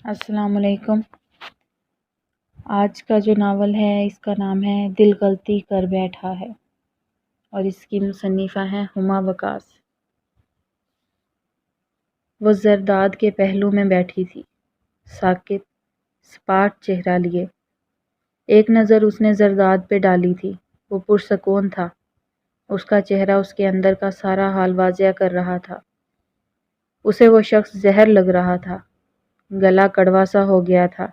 السلام علیکم۔ آج کا جو ناول ہے اس کا نام ہے دل غلطی کر بیٹھا ہے اور اس کی مصنفہ ہیں ہما وقاص۔ وہ زرداد کے پہلو میں بیٹھی تھی، ساکت سپاٹ چہرہ لیے۔ ایک نظر اس نے زرداد پہ ڈالی تھی، وہ پرسکون تھا۔ اس کا چہرہ اس کے اندر کا سارا حال واضح کر رہا تھا۔ اسے وہ شخص زہر لگ رہا تھا، گلا کڑوا سا ہو گیا تھا۔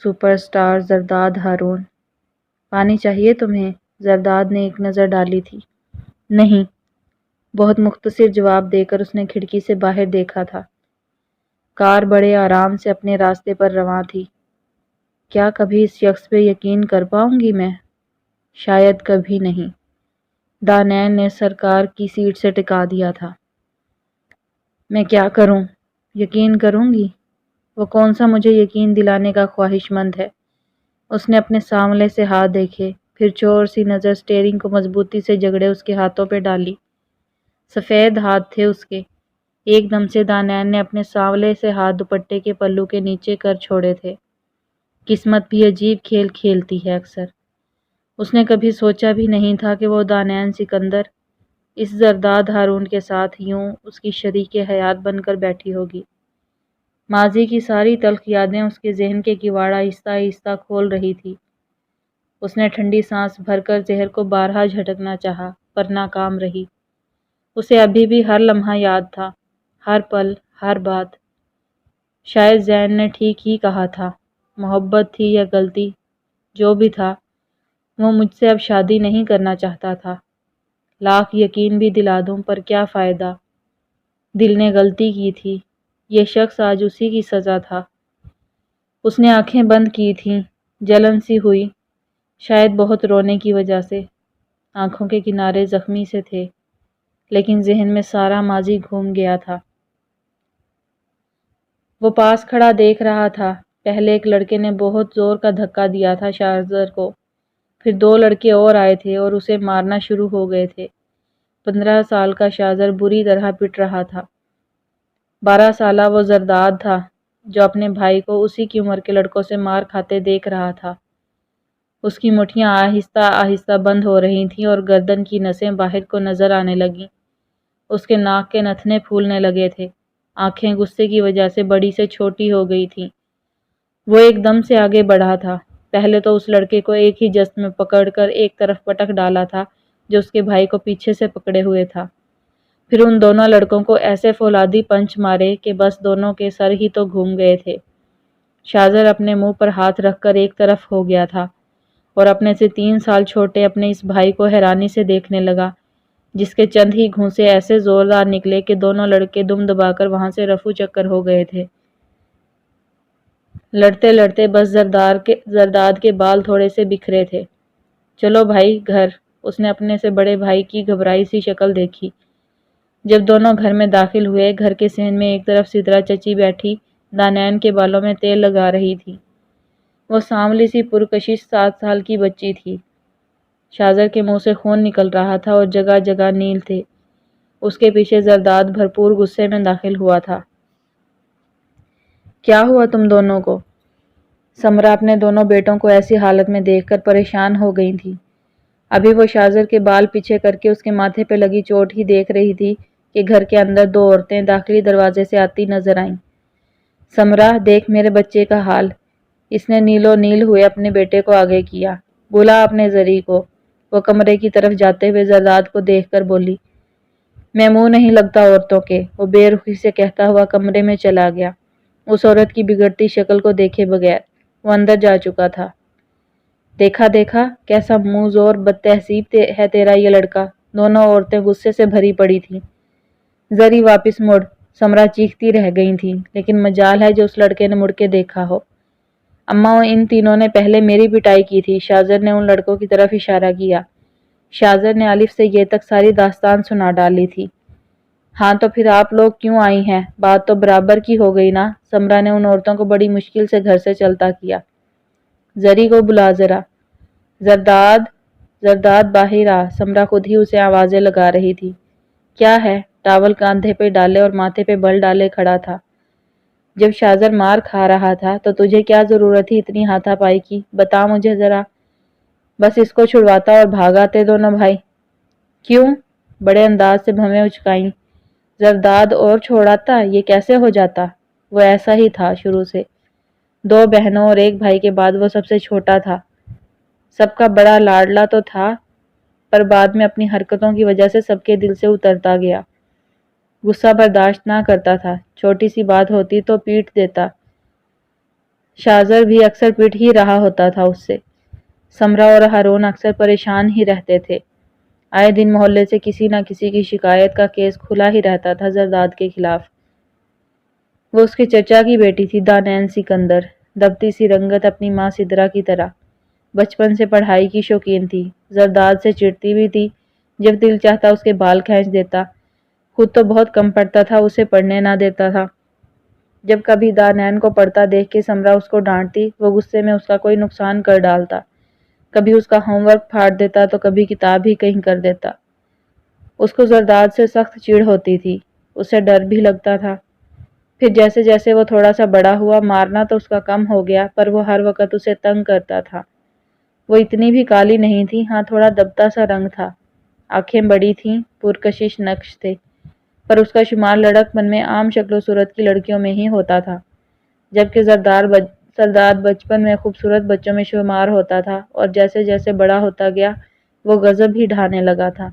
Super star Zardad Haroon. پانی چاہیے تمہیں؟ زرداد نے ایک نظر ڈالی تھی۔ نہیں، بہت مختصر جواب دے کر اس نے کھڑکی سے باہر دیکھا تھا۔ کار بڑے آرام سے اپنے راستے پر رواں تھی۔ کیا کبھی اس شخص پہ یقین کر پاؤں گی میں؟ شاید کبھی نہیں۔ دانین نے سرکار کی سیٹ سے ٹکا دیا تھا۔ میں کیا کروں؟ یقین کروں گی؟ وہ کون سا مجھے یقین دلانے کا خواہش مند ہے؟ اس نے اپنے سامنے سے ہاتھ دیکھے، پھر چور سی نظر سٹیئرنگ کو مضبوطی سے جگڑے اس کے ہاتھوں پہ ڈالی۔ سفید ہاتھ تھے اس کے۔ ایک دم سے دانین نے اپنے سانولے سے ہاتھ دوپٹے کے پلو کے نیچے کر چھوڑے تھے۔ قسمت بھی عجیب کھیل کھیلتی ہے اکثر۔ اس نے کبھی سوچا بھی نہیں تھا کہ وہ دانین سکندر اس زرداد ہارون کے ساتھ یوں اس کی شریک حیات بن کر بیٹھی ہوگی۔ ماضی کی ساری تلخ یادیں اس کے ذہن کے کواڑ آہستہ آہستہ کھول رہی تھی۔ اس نے ٹھنڈی سانس بھر کر زہر کو بارہا جھٹکنا چاہا، پر ناکام رہی۔ اسے ابھی بھی ہر لمحہ یاد تھا، ہر پل، ہر بات۔ شاید زین نے ٹھیک ہی کہا تھا، محبت تھی یا غلطی، جو بھی تھا، وہ مجھ سے اب شادی نہیں کرنا چاہتا تھا۔ لاکھ یقین بھی دلا دوں پر کیا فائدہ؟ دل نے غلطی کی تھی، یہ شخص آج اسی کی سزا تھا۔ اس نے آنکھیں بند کی تھیں، جلن سی ہوئی، شاید بہت رونے کی وجہ سے۔ آنکھوں کے کنارے زخمی سے تھے، لیکن ذہن میں سارا ماضی گھوم گیا تھا۔ وہ پاس کھڑا دیکھ رہا تھا۔ پہلے ایک لڑکے نے بہت زور کا دھکا دیا تھا شاذر کو، پھر دو لڑکے اور آئے تھے اور اسے مارنا شروع ہو گئے تھے۔ 15 سال کا شاذر بری طرح پٹ رہا تھا۔ 12 سالہ وہ زرداد تھا جو اپنے بھائی کو اسی کی عمر کے لڑکوں سے مار کھاتے دیکھ رہا تھا۔ اس کی مٹھیاں آہستہ آہستہ بند ہو رہی تھیں اور گردن کی نسیں باہر کو نظر آنے لگیں۔ اس کے ناک کے نتھنے پھولنے لگے تھے، آنکھیں غصے کی وجہ سے بڑی سے چھوٹی ہو گئی تھیں۔ وہ ایک دم سے آگے بڑھا تھا۔ پہلے تو اس لڑکے کو ایک ہی جست میں پکڑ کر ایک طرف پٹک ڈالا تھا جو اس کے بھائی کو پیچھے سے پکڑے ہوئے تھا۔ پھر ان دونوں لڑکوں کو ایسے فولادی پنچ مارے کہ بس دونوں کے سر ہی تو گھوم گئے تھے۔ شاذر اپنے منہ پر ہاتھ رکھ کر ایک طرف ہو گیا تھا اور اپنے سے 3 سال چھوٹے اپنے اس بھائی کو حیرانی سے دیکھنے لگا، جس کے چند ہی گھونسے ایسے زوردار نکلے کہ دونوں لڑکے دم دبا کر وہاں سے رفو چکر ہو گئے تھے۔ لڑتے لڑتے بس زرداد کے بال تھوڑے سے بکھرے تھے۔ چلو بھائی گھر، اس نے اپنے سے بڑے بھائی کی گھبرائی سی شکل دیکھی۔ جب دونوں گھر میں داخل ہوئے، گھر کے صحن میں ایک طرف سدرا چچی بیٹھی دانین کے بالوں میں تیل لگا رہی تھی۔ وہ سانولی سی پرکشش 7 سال کی بچی تھی۔ شاذر کے منہ سے خون نکل رہا تھا اور جگہ جگہ نیل تھے۔ اس کے پیچھے زرداد بھرپور غصے میں داخل ہوا تھا۔ کیا ہوا تم دونوں کو؟ سمرا اپنے دونوں بیٹوں کو ایسی حالت میں دیکھ کر پریشان ہو گئی تھی۔ ابھی وہ شاذر کے بال پیچھے کر کے اس کے ماتھے پہ لگی چوٹ ہی دیکھ رہی تھی کہ گھر کے اندر 2 عورتیں داخلی دروازے سے آتی نظر آئیں۔ سمرا، دیکھ میرے بچے کا حال۔ اس نے نیلو نیل ہوئے اپنے بیٹے کو آگے کیا۔ بلا اپنے زری کو۔ وہ کمرے کی طرف جاتے ہوئے زرداد کو دیکھ کر بولی، میں منہ نہیں لگتا عورتوں کے، وہ بے رخی سے کہتا ہوا کمرے میں چلا گیا، اس عورت کی بگڑتی شکل کو دیکھے بغیر۔ وہ اندر جا چکا تھا۔ دیکھا دیکھا، کیسا منہ زور بد تہذیب ہے تیرا یہ لڑکا۔ دونوں عورتیں غصے سے بھری پڑی تھیں۔ زری واپس مڑ، سمرا چیختی رہ گئی تھی، لیکن مجال ہے جو اس لڑکے نے مڑ کے دیکھا ہو۔ اماں، ان تینوں نے پہلے میری پٹائی کی تھی، شاذر نے ان لڑکوں کی طرف اشارہ کیا۔ شاذر نے الف سے یہ تک ساری داستان سنا ڈالی تھی۔ ہاں تو پھر آپ لوگ کیوں آئی ہیں؟ بات تو برابر کی ہو گئی نا؟ سمرا نے ان عورتوں کو بڑی مشکل سے گھر سے چلتا کیا۔ زری کو بلا ذرا۔ زرداد باہر آ، سمرا خود ہی اسے آوازیں لگا رہی تھی۔ کیا ہے؟ ٹاول کاندھے پہ ڈالے اور ماتھے پہ بل ڈالے کھڑا تھا۔ جب شازر مار کھا رہا تھا تو تجھے کیا ضرورت تھی اتنی ہاتھا پائی کی؟ بتا مجھے ذرا۔ بس اس کو چھڑواتا اور بھاگ آتے دونوں بھائی۔ کیوں؟ بڑے انداز سے بھویں اچکائیں۔ زرداد اور چھوڑاتا، یہ کیسے ہو جاتا؟ وہ ایسا ہی تھا شروع سے۔ 2 بہنوں اور 1 بھائی کے بعد وہ سب سے چھوٹا تھا۔ سب کا بڑا لاڈلا تو تھا، پر بعد میں اپنی حرکتوں کی وجہ سے سب کے دل سے اترتا گیا۔ غصہ برداشت نہ کرتا تھا، چھوٹی سی بات ہوتی تو پیٹ دیتا۔ شازر بھی اکثر پیٹ ہی رہا ہوتا تھا اس سے۔ سمرا اور ہارون اکثر پریشان ہی رہتے تھے۔ آئے دن محلے سے کسی نہ کسی کی شکایت کا کیس کھلا ہی رہتا تھا زرداد کے خلاف۔ وہ اس کے چچا کی بیٹی تھی، دانین سکندر، دبتی سی رنگت اپنی ماں سدرا کی طرح۔ بچپن سے پڑھائی کی شوقین تھی، زرداد سے چڑتی بھی تھی، جب دل چاہتا اس کے بال کھینچ دیتا۔ خود تو بہت کم پڑھتا تھا، اسے پڑھنے نہ دیتا تھا۔ جب کبھی دانین کو پڑھتا دیکھ کے سمرا اس کو ڈانٹتی، وہ غصے میں اس کا کوئی نقصان کر ڈالتا۔ کبھی اس کا ہوم ورک پھاڑ دیتا تو کبھی کتاب ہی کہیں کر دیتا۔ اس کو زرداد سے سخت چڑ ہوتی تھی، اسے ڈر بھی لگتا تھا۔ پھر جیسے جیسے وہ تھوڑا سا بڑا ہوا، مارنا تو اس کا کم ہو گیا، پر وہ ہر وقت اسے تنگ کرتا تھا۔ وہ اتنی بھی کالی نہیں تھی، ہاں تھوڑا دبتا سا رنگ تھا۔ آنکھیں بڑی تھیں، پرکشش نقش تھے، پر اس کا شمار لڑک پن میں عام شکل و صورت کی لڑکیوں میں ہی ہوتا تھا، جبکہ زرداد بچپن میں خوبصورت بچوں میں شمار ہوتا تھا، اور جیسے جیسے بڑا ہوتا گیا وہ غضب ہی ڈھانے لگا تھا۔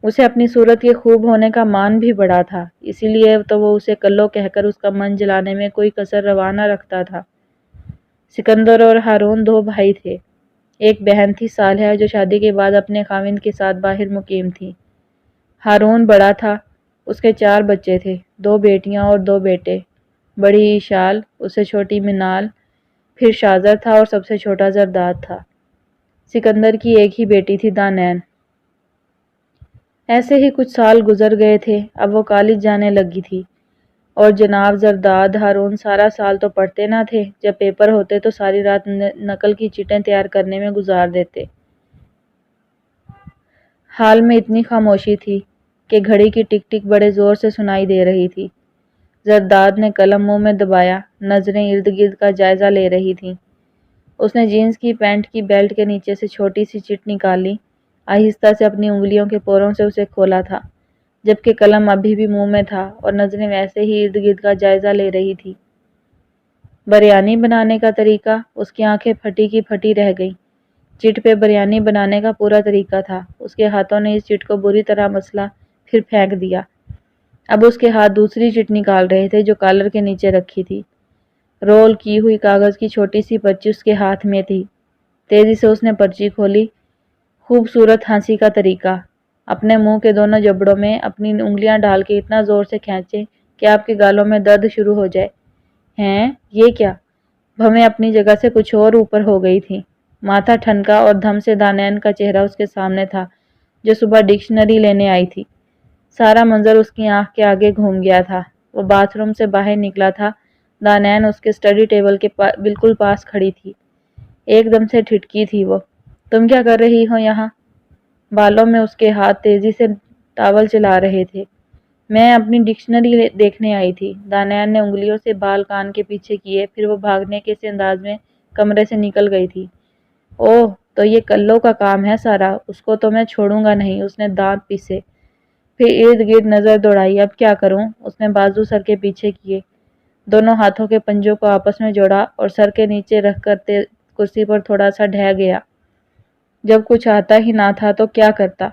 اسے اپنی صورت کے خوب ہونے کا مان بھی بڑا تھا، اسی لیے تو وہ اسے کلو کہہ کر اس کا من جلانے میں کوئی کسر روا نہ رکھتا تھا۔ سکندر اور ہارون 2 بھائی تھے۔ ایک بہن تھی صالحہ، جو شادی کے بعد اپنے خاوند کے ساتھ باہر مقیم تھی۔ ہارون بڑا تھا، اس کے 4 بچے تھے، 2 بیٹیاں اور 2 بیٹے۔ بڑی ایشال، اس سے چھوٹی منال، پھر شازر تھا اور سب سے چھوٹا زرداد تھا۔ سکندر کی ایک ہی بیٹی تھی، دانین۔ ایسے ہی کچھ سال گزر گئے تھے، اب وہ کالج جانے لگی تھی، اور جناب زرداد ہارون سارا سال تو پڑھتے نہ تھے، جب پیپر ہوتے تو ساری رات نقل کی چٹیں تیار کرنے میں گزار دیتے۔ حال میں اتنی خاموشی تھی کہ گھڑی کی ٹک ٹک بڑے زور سے سنائی دے رہی تھی۔ زرداد نے قلم منہ میں دبایا، نظریں ارد گرد کا جائزہ لے رہی تھیں۔ اس نے جینز کی پینٹ کی بیلٹ کے نیچے سے چھوٹی سی چٹ نکالی، آہستہ سے اپنی انگلیوں کے پوروں سے اسے کھولا تھا، جبکہ قلم ابھی بھی منہ میں تھا اور نظریں ویسے ہی ارد گرد کا جائزہ لے رہی تھی۔ بریانی بنانے کا طریقہ؟ اس کی آنکھیں پھٹی کی پھٹی رہ گئیں۔ چٹ پہ بریانی بنانے کا پورا طریقہ تھا۔ اس کے ہاتھوں نے اس چٹ کو بری طرح مسلا، پھر پھینک دیا۔ اب اس کے ہاتھ دوسری چٹ نکال رہے تھے جو کالر کے نیچے رکھی تھی۔ رول کی ہوئی کاغذ کی چھوٹی سی پرچی اس کے ہاتھ میں تھی۔ تیزی سے اس نے پرچی کھولی۔ خوبصورت ہنسی کا طریقہ: اپنے منہ کے دونوں جبڑوں میں اپنی انگلیاں ڈال کے اتنا زور سے کھینچیں کہ آپ کے گالوں میں درد شروع ہو جائے۔ ہیں، یہ کیا؟ بھویں اپنی جگہ سے کچھ اور اوپر ہو گئی تھی۔ ماتھا ٹھنکا اور دھم سے دانین کا چہرہ اس کے سامنے تھا، جو صبح ڈکشنری لینے آئی تھی۔ سارا منظر اس کی آنکھ کے آگے گھوم گیا تھا۔ وہ باتھ روم سے باہر نکلا تھا، دانین اس کے اسٹڈی ٹیبل کے بالکل پاس کھڑی تھی۔ ایک دم سے ٹھٹکی تھی وہ۔ تم کیا کر رہی ہو یہاں؟ بالوں میں اس کے ہاتھ تیزی سے ٹاول چلا رہے تھے۔ میں اپنی ڈکشنری دیکھنے آئی تھی۔ دانین نے انگلیوں سے بال کان کے پیچھے کیے، پھر وہ بھاگنے کے سے انداز میں کمرے سے نکل گئی تھی۔ اوہ، تو یہ کلو کا کام ہے سارا، اس کو تو میں چھوڑوں گا نہیں، اس نے دانت پیسے۔ پھر ارد گرد نظر دوڑائی۔ اب کیا کروں؟ اس نے بازو سر کے پیچھے کیے، دونوں ہاتھوں کے پنجوں کو آپس میں جوڑا اور سر کے نیچے رکھ کر کرسی پر تھوڑا سا ڈھہ گیا۔ جب کچھ آتا ہی نہ تھا تو کیا کرتا؟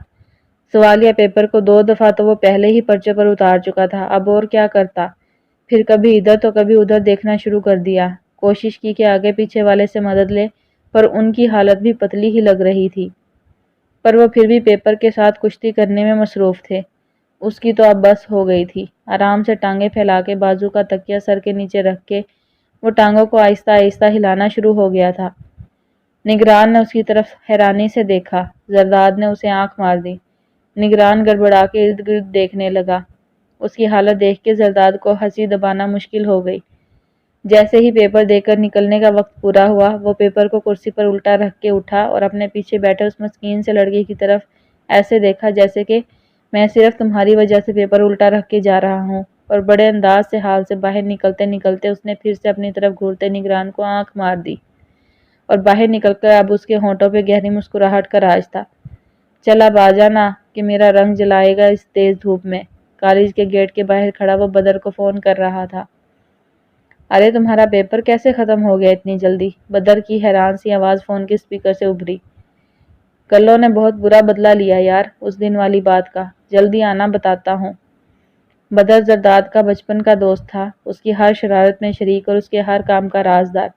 سوال یا پیپر کو 2 دفعہ تو وہ پہلے ہی پرچے پر اتار چکا تھا، اب اور کیا کرتا؟ پھر کبھی ادھر تو کبھی ادھر دیکھنا شروع کر دیا۔ کوشش کی کہ آگے پیچھے والے سے مدد لے، پر ان کی حالت بھی پتلی ہی لگ رہی تھی۔ پر وہ پھر بھی پیپر کے ساتھ کشتی کرنے میں مصروف تھے۔ اس کی تو اب بس ہو گئی تھی۔ آرام سے ٹانگیں پھیلا کے بازو کا تکیہ سر کے نیچے رکھ کے وہ ٹانگوں کو آہستہ آہستہ ہلانا شروع ہو گیا تھا۔ نگران نے اس کی طرف حیرانی سے دیکھا۔ زرداد نے اسے آنکھ مار دی۔ نگران گڑبڑا کے ارد گرد دیکھنے لگا۔ اس کی حالت دیکھ کے زرداد کو ہنسی دبانا مشکل ہو گئی۔ جیسے ہی پیپر دے کر نکلنے کا وقت پورا ہوا، وہ پیپر کو کرسی پر الٹا رکھ کے اٹھا اور اپنے پیچھے بیٹھے اس مسکین سے لڑکے کی طرف ایسے دیکھا جیسے کہ میں صرف تمہاری وجہ سے پیپر الٹا رکھ کے جا رہا ہوں، اور بڑے انداز سے حال سے باہر نکلتے نکلتے اس نے پھر سے اپنی طرف گھورتے نگران کو آنکھ مار دی اور باہر نکل کر اب اس کے ہونٹوں پہ گہری مسکراہٹ کا راج تھا۔ چل اب آ جانا کہ میرا رنگ جلائے گا اس تیز دھوپ میں۔ کالج کے گیٹ کے باہر کھڑا وہ بدر کو فون کر رہا تھا۔ ارے تمہارا پیپر کیسے ختم ہو گیا اتنی جلدی؟ بدر کی حیران سی آواز فون کے اسپیکر سے ابھری۔ کلو نے بہت برا بدلہ لیا یار اس دن والی بات کا، جلدی آنا بتاتا ہوں۔ بدر زرداد کا بچپن کا دوست تھا، اس کی ہر شرارت میں شریک اور اس کے ہر کام کا رازدار۔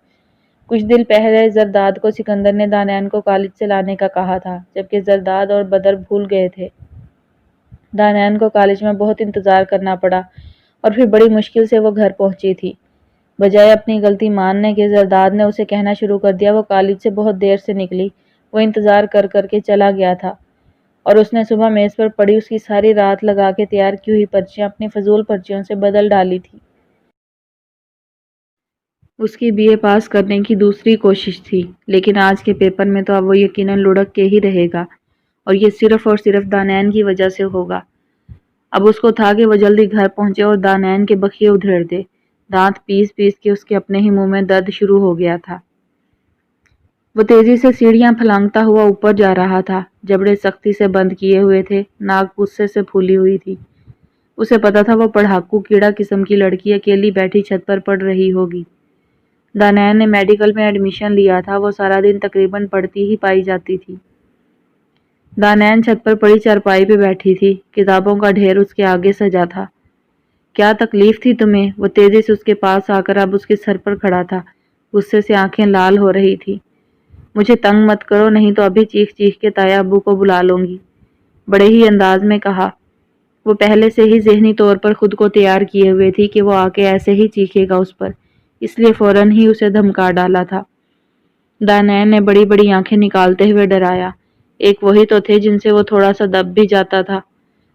کچھ دن پہلے زرداد کو سکندر نے دانیال کو کالج سے لانے کا کہا تھا، جبکہ زرداد اور بدر بھول گئے تھے۔ دانیال کو کالج میں بہت انتظار کرنا پڑا اور پھر بڑی مشکل سے وہ گھر پہنچی تھی۔ بجائے اپنی غلطی ماننے کے زرداد نے اسے کہنا شروع کر دیا وہ کالج سے بہت دیر سے نکلی، وہ انتظار کر کر کے چلا گیا تھا اور اس نے صبح میز پر پڑی اس کی ساری رات لگا کے تیار کی ہوئی پرچیاں اپنی فضول پرچیوں سے بدل ڈالی تھی۔ اس کی بی اے پاس کرنے کی دوسری کوشش تھی، لیکن آج کے پیپر میں تو اب وہ یقیناً لڑک کے ہی رہے گا اور یہ صرف اور صرف دانیال کی وجہ سے ہوگا۔ اب اس کو تھا کہ وہ جلدی گھر پہنچے اور دانیال کے بخیے ادھیڑ دے۔ دانت پیس پیس کے اس کے اپنے ہی منہ میں درد شروع ہو گیا تھا۔ وہ تیزی سے سیڑھیاں پھلانگتا ہوا اوپر جا رہا تھا، جبڑے سختی سے بند کیے ہوئے تھے، ناک غصے سے پھولی ہوئی تھی۔ اسے پتا تھا وہ پڑھاکو کیڑا قسم کی لڑکی اکیلی بیٹھی چھت پر پڑھ رہی ہوگی۔ دانیال نے میڈیکل میں ایڈمیشن لیا تھا، وہ سارا دن تقریباً پڑھتی ہی پائی جاتی تھی۔ دانیال چھت پر پڑی چارپائی پہ بیٹھی تھی، کتابوں کا ڈھیر اس کے آگے سجا تھا۔ کیا تکلیف تھی تمہیں؟ وہ تیزی سے اس کے پاس آ کر اب اس کے سر پر کھڑا تھا، غصے سے آنکھیں لال ہو رہی تھی۔ مجھے تنگ مت کرو نہیں تو ابھی چیخ چیخ کے تایا ابو کو بلا لوں گی، بڑے ہی انداز میں کہا۔ وہ پہلے سے ہی ذہنی طور پر خود کو تیار کیے ہوئے تھی کہ وہ آ کے ایسے ہی چیخے گا اس پر، اس لیے فوراً ہی اسے دھمکا ڈالا تھا۔ دانیال نے بڑی بڑی آنکھیں نکالتے ہوئے ڈرایا۔ ایک وہی تو تھے جن سے وہ تھوڑا سا دب بھی جاتا تھا۔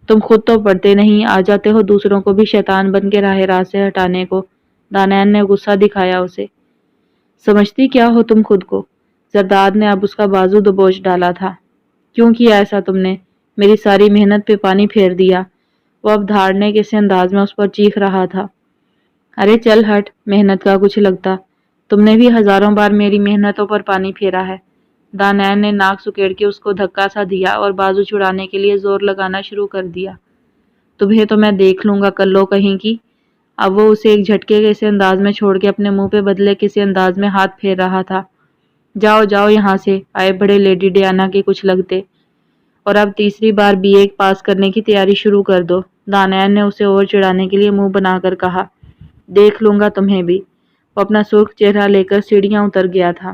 تم خود تو پڑھتے نہیں، آ جاتے ہو دوسروں کو بھی شیطان بن کے راہ راست سے ہٹانے کو۔ دانیال نے غصہ دکھایا اسے۔ سمجھتی کیا ہو تم خود کو؟ زرداد نے اب اس کا بازو دبوچ ڈالا تھا۔ کیوں کیا ایسا تم نے؟ میری ساری محنت پہ پانی پھیر دیا۔ وہ اب دھاڑنے کے سے انداز میں اس پر چیخ رہا تھا۔ ارے چل ہٹ، محنت کا کچھ لگتا، تم نے بھی ہزاروں بار میری محنتوں پر پانی پھیرا ہے۔ دانیال نے ناک سکیڑ کے اس کو دھکا سا دیا اور بازو چھڑانے کے لیے زور لگانا شروع کر دیا۔ تمہیں تو میں دیکھ لوں گا کلو کہیں کی۔ اب وہ اسے ایک جھٹکے کے سے انداز میں چھوڑ کے اپنے منہ پہ بدلے کسی انداز میں ہاتھ پھیر رہا تھا۔ جاؤ جاؤ یہاں سے، آئے بڑے لیڈی ڈیانا کے کچھ لگتے، اور اب تیسری بار بی اے پاس کرنے کی تیاری شروع کر دو۔ دانیال نے اسے اور چڑھانے کے لیے منہ بنا کر کہا۔ دیکھ لوں گا تمہیں بھی۔ وہ اپنا سرخ چہرہ لے کر سیڑھیاں اتر گیا تھا۔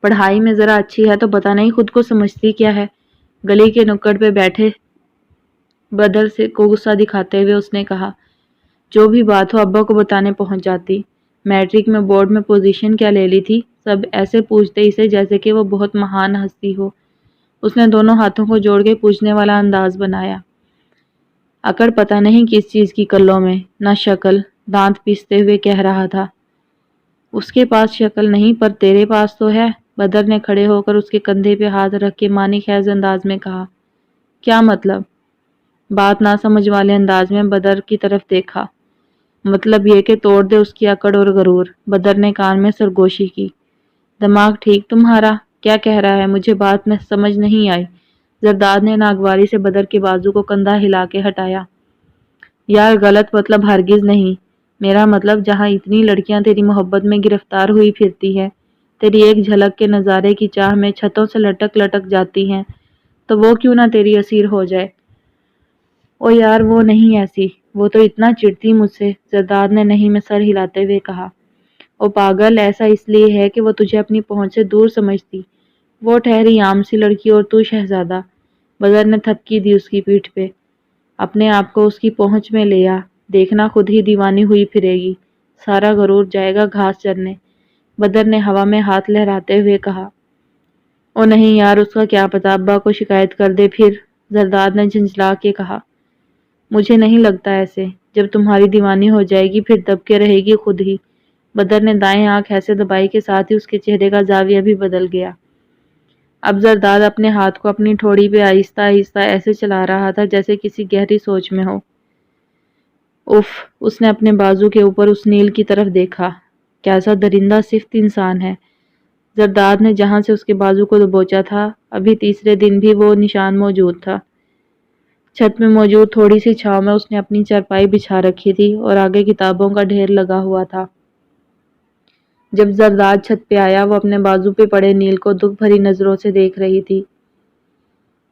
پڑھائی میں ذرا اچھی ہے تو پتہ نہیں خود کو سمجھتی کیا ہے؟ گلی کے نکڑ پہ بیٹھے بدر سے کو غصہ دکھاتے ہوئے اس نے کہا۔ جو بھی بات ہو ابا کو بتانے پہنچ جاتی۔ میٹرک میں بورڈ میں پوزیشن کیا لے لی تھی؟ سب ایسے پوچھتے اسے جیسے کہ وہ بہت مہان ہستی ہو۔ اس نے دونوں ہاتھوں کو جوڑ کے پوچھنے والا انداز بنایا۔ اکڑ پتہ نہیں کس چیز کی کلوں میں، نہ شکل، دانت پیستے ہوئے کہہ رہا تھا۔ اس کے پاس شکل نہیں پر تیرے پاس تو ہے۔ بدر نے کھڑے ہو کر اس کے کندھے پہ ہاتھ رکھ کے معنی خیز انداز میں کہا۔ کیا مطلب؟ بات نہ سمجھ والے انداز میں بدر کی طرف دیکھا۔ مطلب یہ کہ توڑ دے اس کی اکڑ اور غرور۔ بدر نے کان میں سرگوشی کی۔ دماغ ٹھیک تمہارا؟ کیا کہہ رہا ہے؟ مجھے بات سمجھ نہیں آئی۔ زرداد نے ناگواری سے بدر کے بازو کو کندھا ہلا کے ہٹایا۔ یار غلط مطلب ہرگز نہیں، میرا مطلب جہاں اتنی لڑکیاں تیری محبت میں گرفتار ہوئی پھرتی ہے، تیری ایک جھلک کے نظارے کی چاہ میں چھتوں سے لٹک لٹک جاتی ہیں، تو وہ کیوں نہ تیری اسیر ہو جائے؟ او یار وہ نہیں ایسی، وہ تو اتنا چڑھتی مجھ سے، زرداد نے نہیں میں سر ہلاتے ہوئے کہا۔ او پاگل، ایسا اس لیے ہے کہ وہ تجھے اپنی پہنچ سے دور سمجھتی، وہ ٹھہری عام سی لڑکی اور تو شہزادہ۔ بدر نے تھپکی دی اس کی پیٹھ پہ۔ اپنے آپ کو اس کی پہنچ میں لے آ، دیکھنا خود ہی دیوانی ہوئی پھرے گی، سارا غرور جائے گا گھاس چرنے۔ بدر نے ہوا میں ہاتھ لہراتے ہوئے کہا۔ او نہیں یار، اس کا کیا پتا، ابا کو شکایت کر دے پھر، زرداد نے جھنجھلا کے کہا۔ مجھے نہیں لگتا ایسے، جب تمہاری دیوانی ہو جائے گی پھر دب کے رہے گی خود ہی۔ بدر نے دائیں آنکھ ایسے دبائی کے ساتھ ہی اس کے چہرے کا زاویہ بھی بدل گیا۔ اب زرداد اپنے ہاتھ کو اپنی ٹھوڑی پہ آہستہ آہستہ ایسے چلا رہا تھا جیسے کسی گہری سوچ میں ہو۔ اف، اس نے اپنے بازو کے اوپر اس نیل کی طرف دیکھا۔ کیسا درندہ صفت انسان ہے۔ زرداد نے جہاں سے اس کے بازو کو دبوچا تھا ابھی تیسرے دن بھی وہ نشان موجود تھا۔ چھت میں موجود تھوڑی سی چھاؤں میں اس نے اپنی چارپائی بچھا رکھی تھی اور آگے کتابوں کا ڈھیر لگا ہوا تھا۔ جب زرداد چھت پہ آیا وہ اپنے بازو پہ پڑے نیل کو دکھ بھری نظروں سے دیکھ رہی تھی۔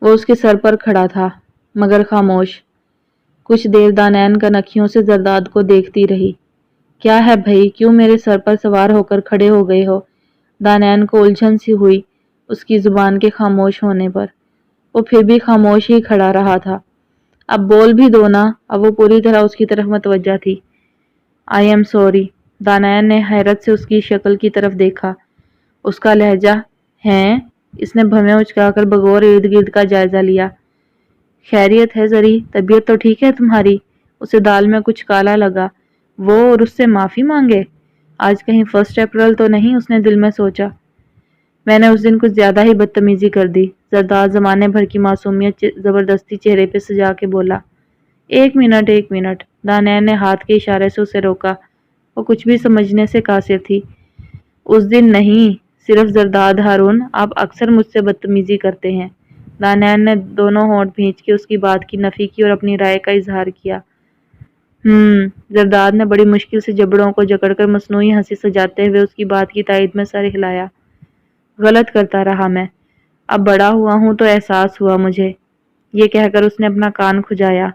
وہ اس کے سر پر کھڑا تھا مگر خاموش۔ کچھ دیر دانین کنکھیوں سے زرداد کو دیکھتی رہی۔ کیا ہے بھئی، کیوں میرے سر پر سوار ہو کر کھڑے ہو گئے ہو؟ دانین کو الجھن سی ہوئی اس کی زبان کے خاموش ہونے پر۔ وہ پھر بھی خاموش ہی کھڑا رہا تھا۔ اب بول بھی دو نا۔ اب وہ پوری طرح اس کی طرف متوجہ تھی۔ I am sorry. دانین نے حیرت سے اس کی شکل کی طرف دیکھا۔ اس کا لہجہ ہیں؟ اس نے بھویں اچکا کر بغور ارد گرد کا جائزہ لیا۔ خیریت ہے زری؟ طبیعت تو ٹھیک ہے تمہاری؟ اسے دال میں کچھ کالا لگا۔ وہ اور اس سے معافی مانگے؟ آج کہیں 1 اپریل تو نہیں؟ اس نے دل میں سوچا۔ میں نے اس دن کچھ زیادہ ہی بدتمیزی کر دی۔ زرداد زمانے بھر کی معصومیت زبردستی چہرے پہ سجا کے بولا۔ ایک منٹ۔ دانین نے ہاتھ کے اشارے سے اسے روکا۔ وہ کچھ بھی سمجھنے سے قاصر تھی۔ اس دن نہیں، صرف زرداد ہارون، آپ اکثر مجھ سے بدتمیزی کرتے ہیں۔ دانین نے دونوں ہونٹ بھینچ کے اس کی بات کی نفی کی اور اپنی رائے کا اظہار کیا۔ زرداد نے بڑی مشکل سے جبڑوں کو جکڑ کر مصنوعی ہنسی سجاتے ہوئے اس کی بات کی تائید میں سر ہلایا۔ غلط کرتا رہا میں۔ اب بڑا ہوا ہوں تو احساس ہوا مجھے۔ یہ کہہ کر اس نے اپنا کان کھجایا۔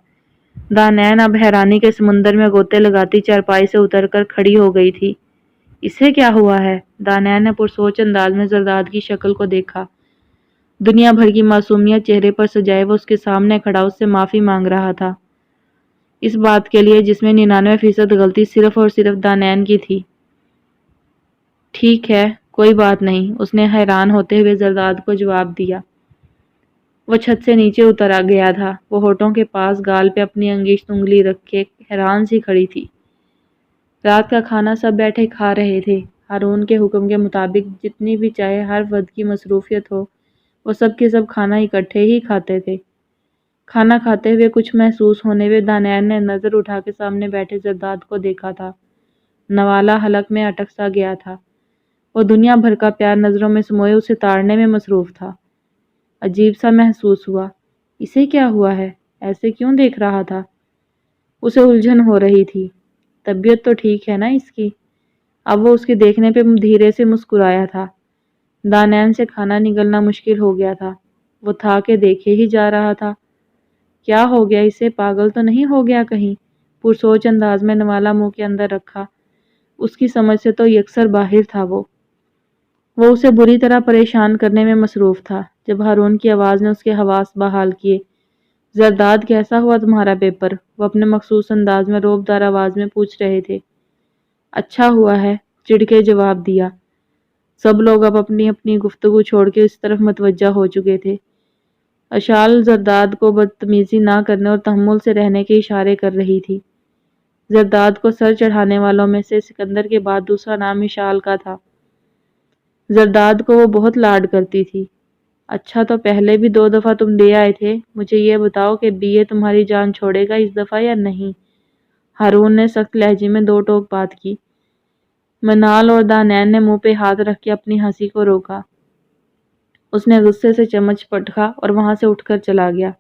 دانین اب حیرانی کے سمندر میں غوطے لگاتی چارپائی سے اتر کر کھڑی ہو گئی تھی۔ اسے کیا ہوا ہے؟ دانین نے پرسوچ انداز میں زرداد کی شکل کو دیکھا۔ دنیا بھر کی معصومیت چہرے پر سجائے وہ اس کے سامنے کھڑا اس سے معافی مانگ رہا تھا، اس بات کے لیے جس میں 99% غلطی صرف اور صرف دانین کی تھی۔ ٹھیک ہے، کوئی بات نہیں، اس نے حیران ہوتے ہوئے زرداد کو جواب دیا۔ وہ چھت سے نیچے اتر آ گیا تھا۔ وہ ہونٹوں کے پاس گال پہ اپنی انگشت انگلی رکھ کے حیران سی کھڑی تھی۔ رات کا کھانا سب بیٹھے کھا رہے تھے۔ ہارون کے حکم کے مطابق جتنی بھی چاہے ہر فرد کی مصروفیت ہو، وہ سب کے سب کھانا اکٹھے ہی کھاتے تھے۔ کھانا کھاتے ہوئے کچھ محسوس ہونے ہوئے دانین نے نظر اٹھا کے سامنے بیٹھے زرداد کو دیکھا تھا۔ نوالا حلق میں اٹک سا گیا تھا۔ وہ دنیا بھر کا پیار نظروں میں سموئے اسے تاڑنے میں مصروف تھا۔ عجیب سا محسوس ہوا۔ اسے کیا ہوا ہے؟ ایسے کیوں دیکھ رہا تھا؟ اسے الجھن ہو رہی تھی۔ طبیعت تو ٹھیک ہے نا اس کی؟ اب وہ اس کے دیکھنے پہ دھیرے سے مسکرایا تھا۔ دانین سے کھانا نگلنا مشکل ہو گیا تھا۔ وہ تھا کہ دیکھے ہی جا رہا تھا۔ کیا ہو گیا اسے؟ پاگل تو نہیں ہو گیا کہیں؟ پرسوچ انداز میں نوالا منہ کے اندر رکھا۔ اس کی سمجھ سے تو یکسر باہر تھا وہ اسے بری طرح پریشان کرنے میں مصروف تھا۔ جب ہارون کی آواز نے اس کے حواس بحال کیے۔ زرداد کیسا ہوا تمہارا پیپر؟ وہ اپنے مخصوص انداز میں روب دار آواز میں پوچھ رہے تھے۔ اچھا ہوا ہے، چڑ کے جواب دیا۔ سب لوگ اب اپنی اپنی گفتگو چھوڑ کے اس طرف متوجہ ہو چکے تھے۔ اشال زرداد کو بدتمیزی نہ کرنے اور تحمل سے رہنے کے اشارے کر رہی تھی۔ زرداد کو سر چڑھانے والوں میں سے سکندر کے بعد دوسرا نام اشال کا تھا۔ زرداد کو وہ بہت لاڈ کرتی تھی۔ اچھا، تو پہلے بھی 2 دفعہ تم دے آئے تھے، مجھے یہ بتاؤ کہ BA تمہاری جان چھوڑے گا اس دفعہ یا نہیں؟ ہارون نے سخت لہجے میں 2 ٹوک بات کی۔ منال اور دانین نے منہ پہ ہاتھ رکھ کے اپنی ہنسی کو روکا۔ اس نے غصے سے چمچ پٹکا اور وہاں سے اٹھ کر چلا گیا۔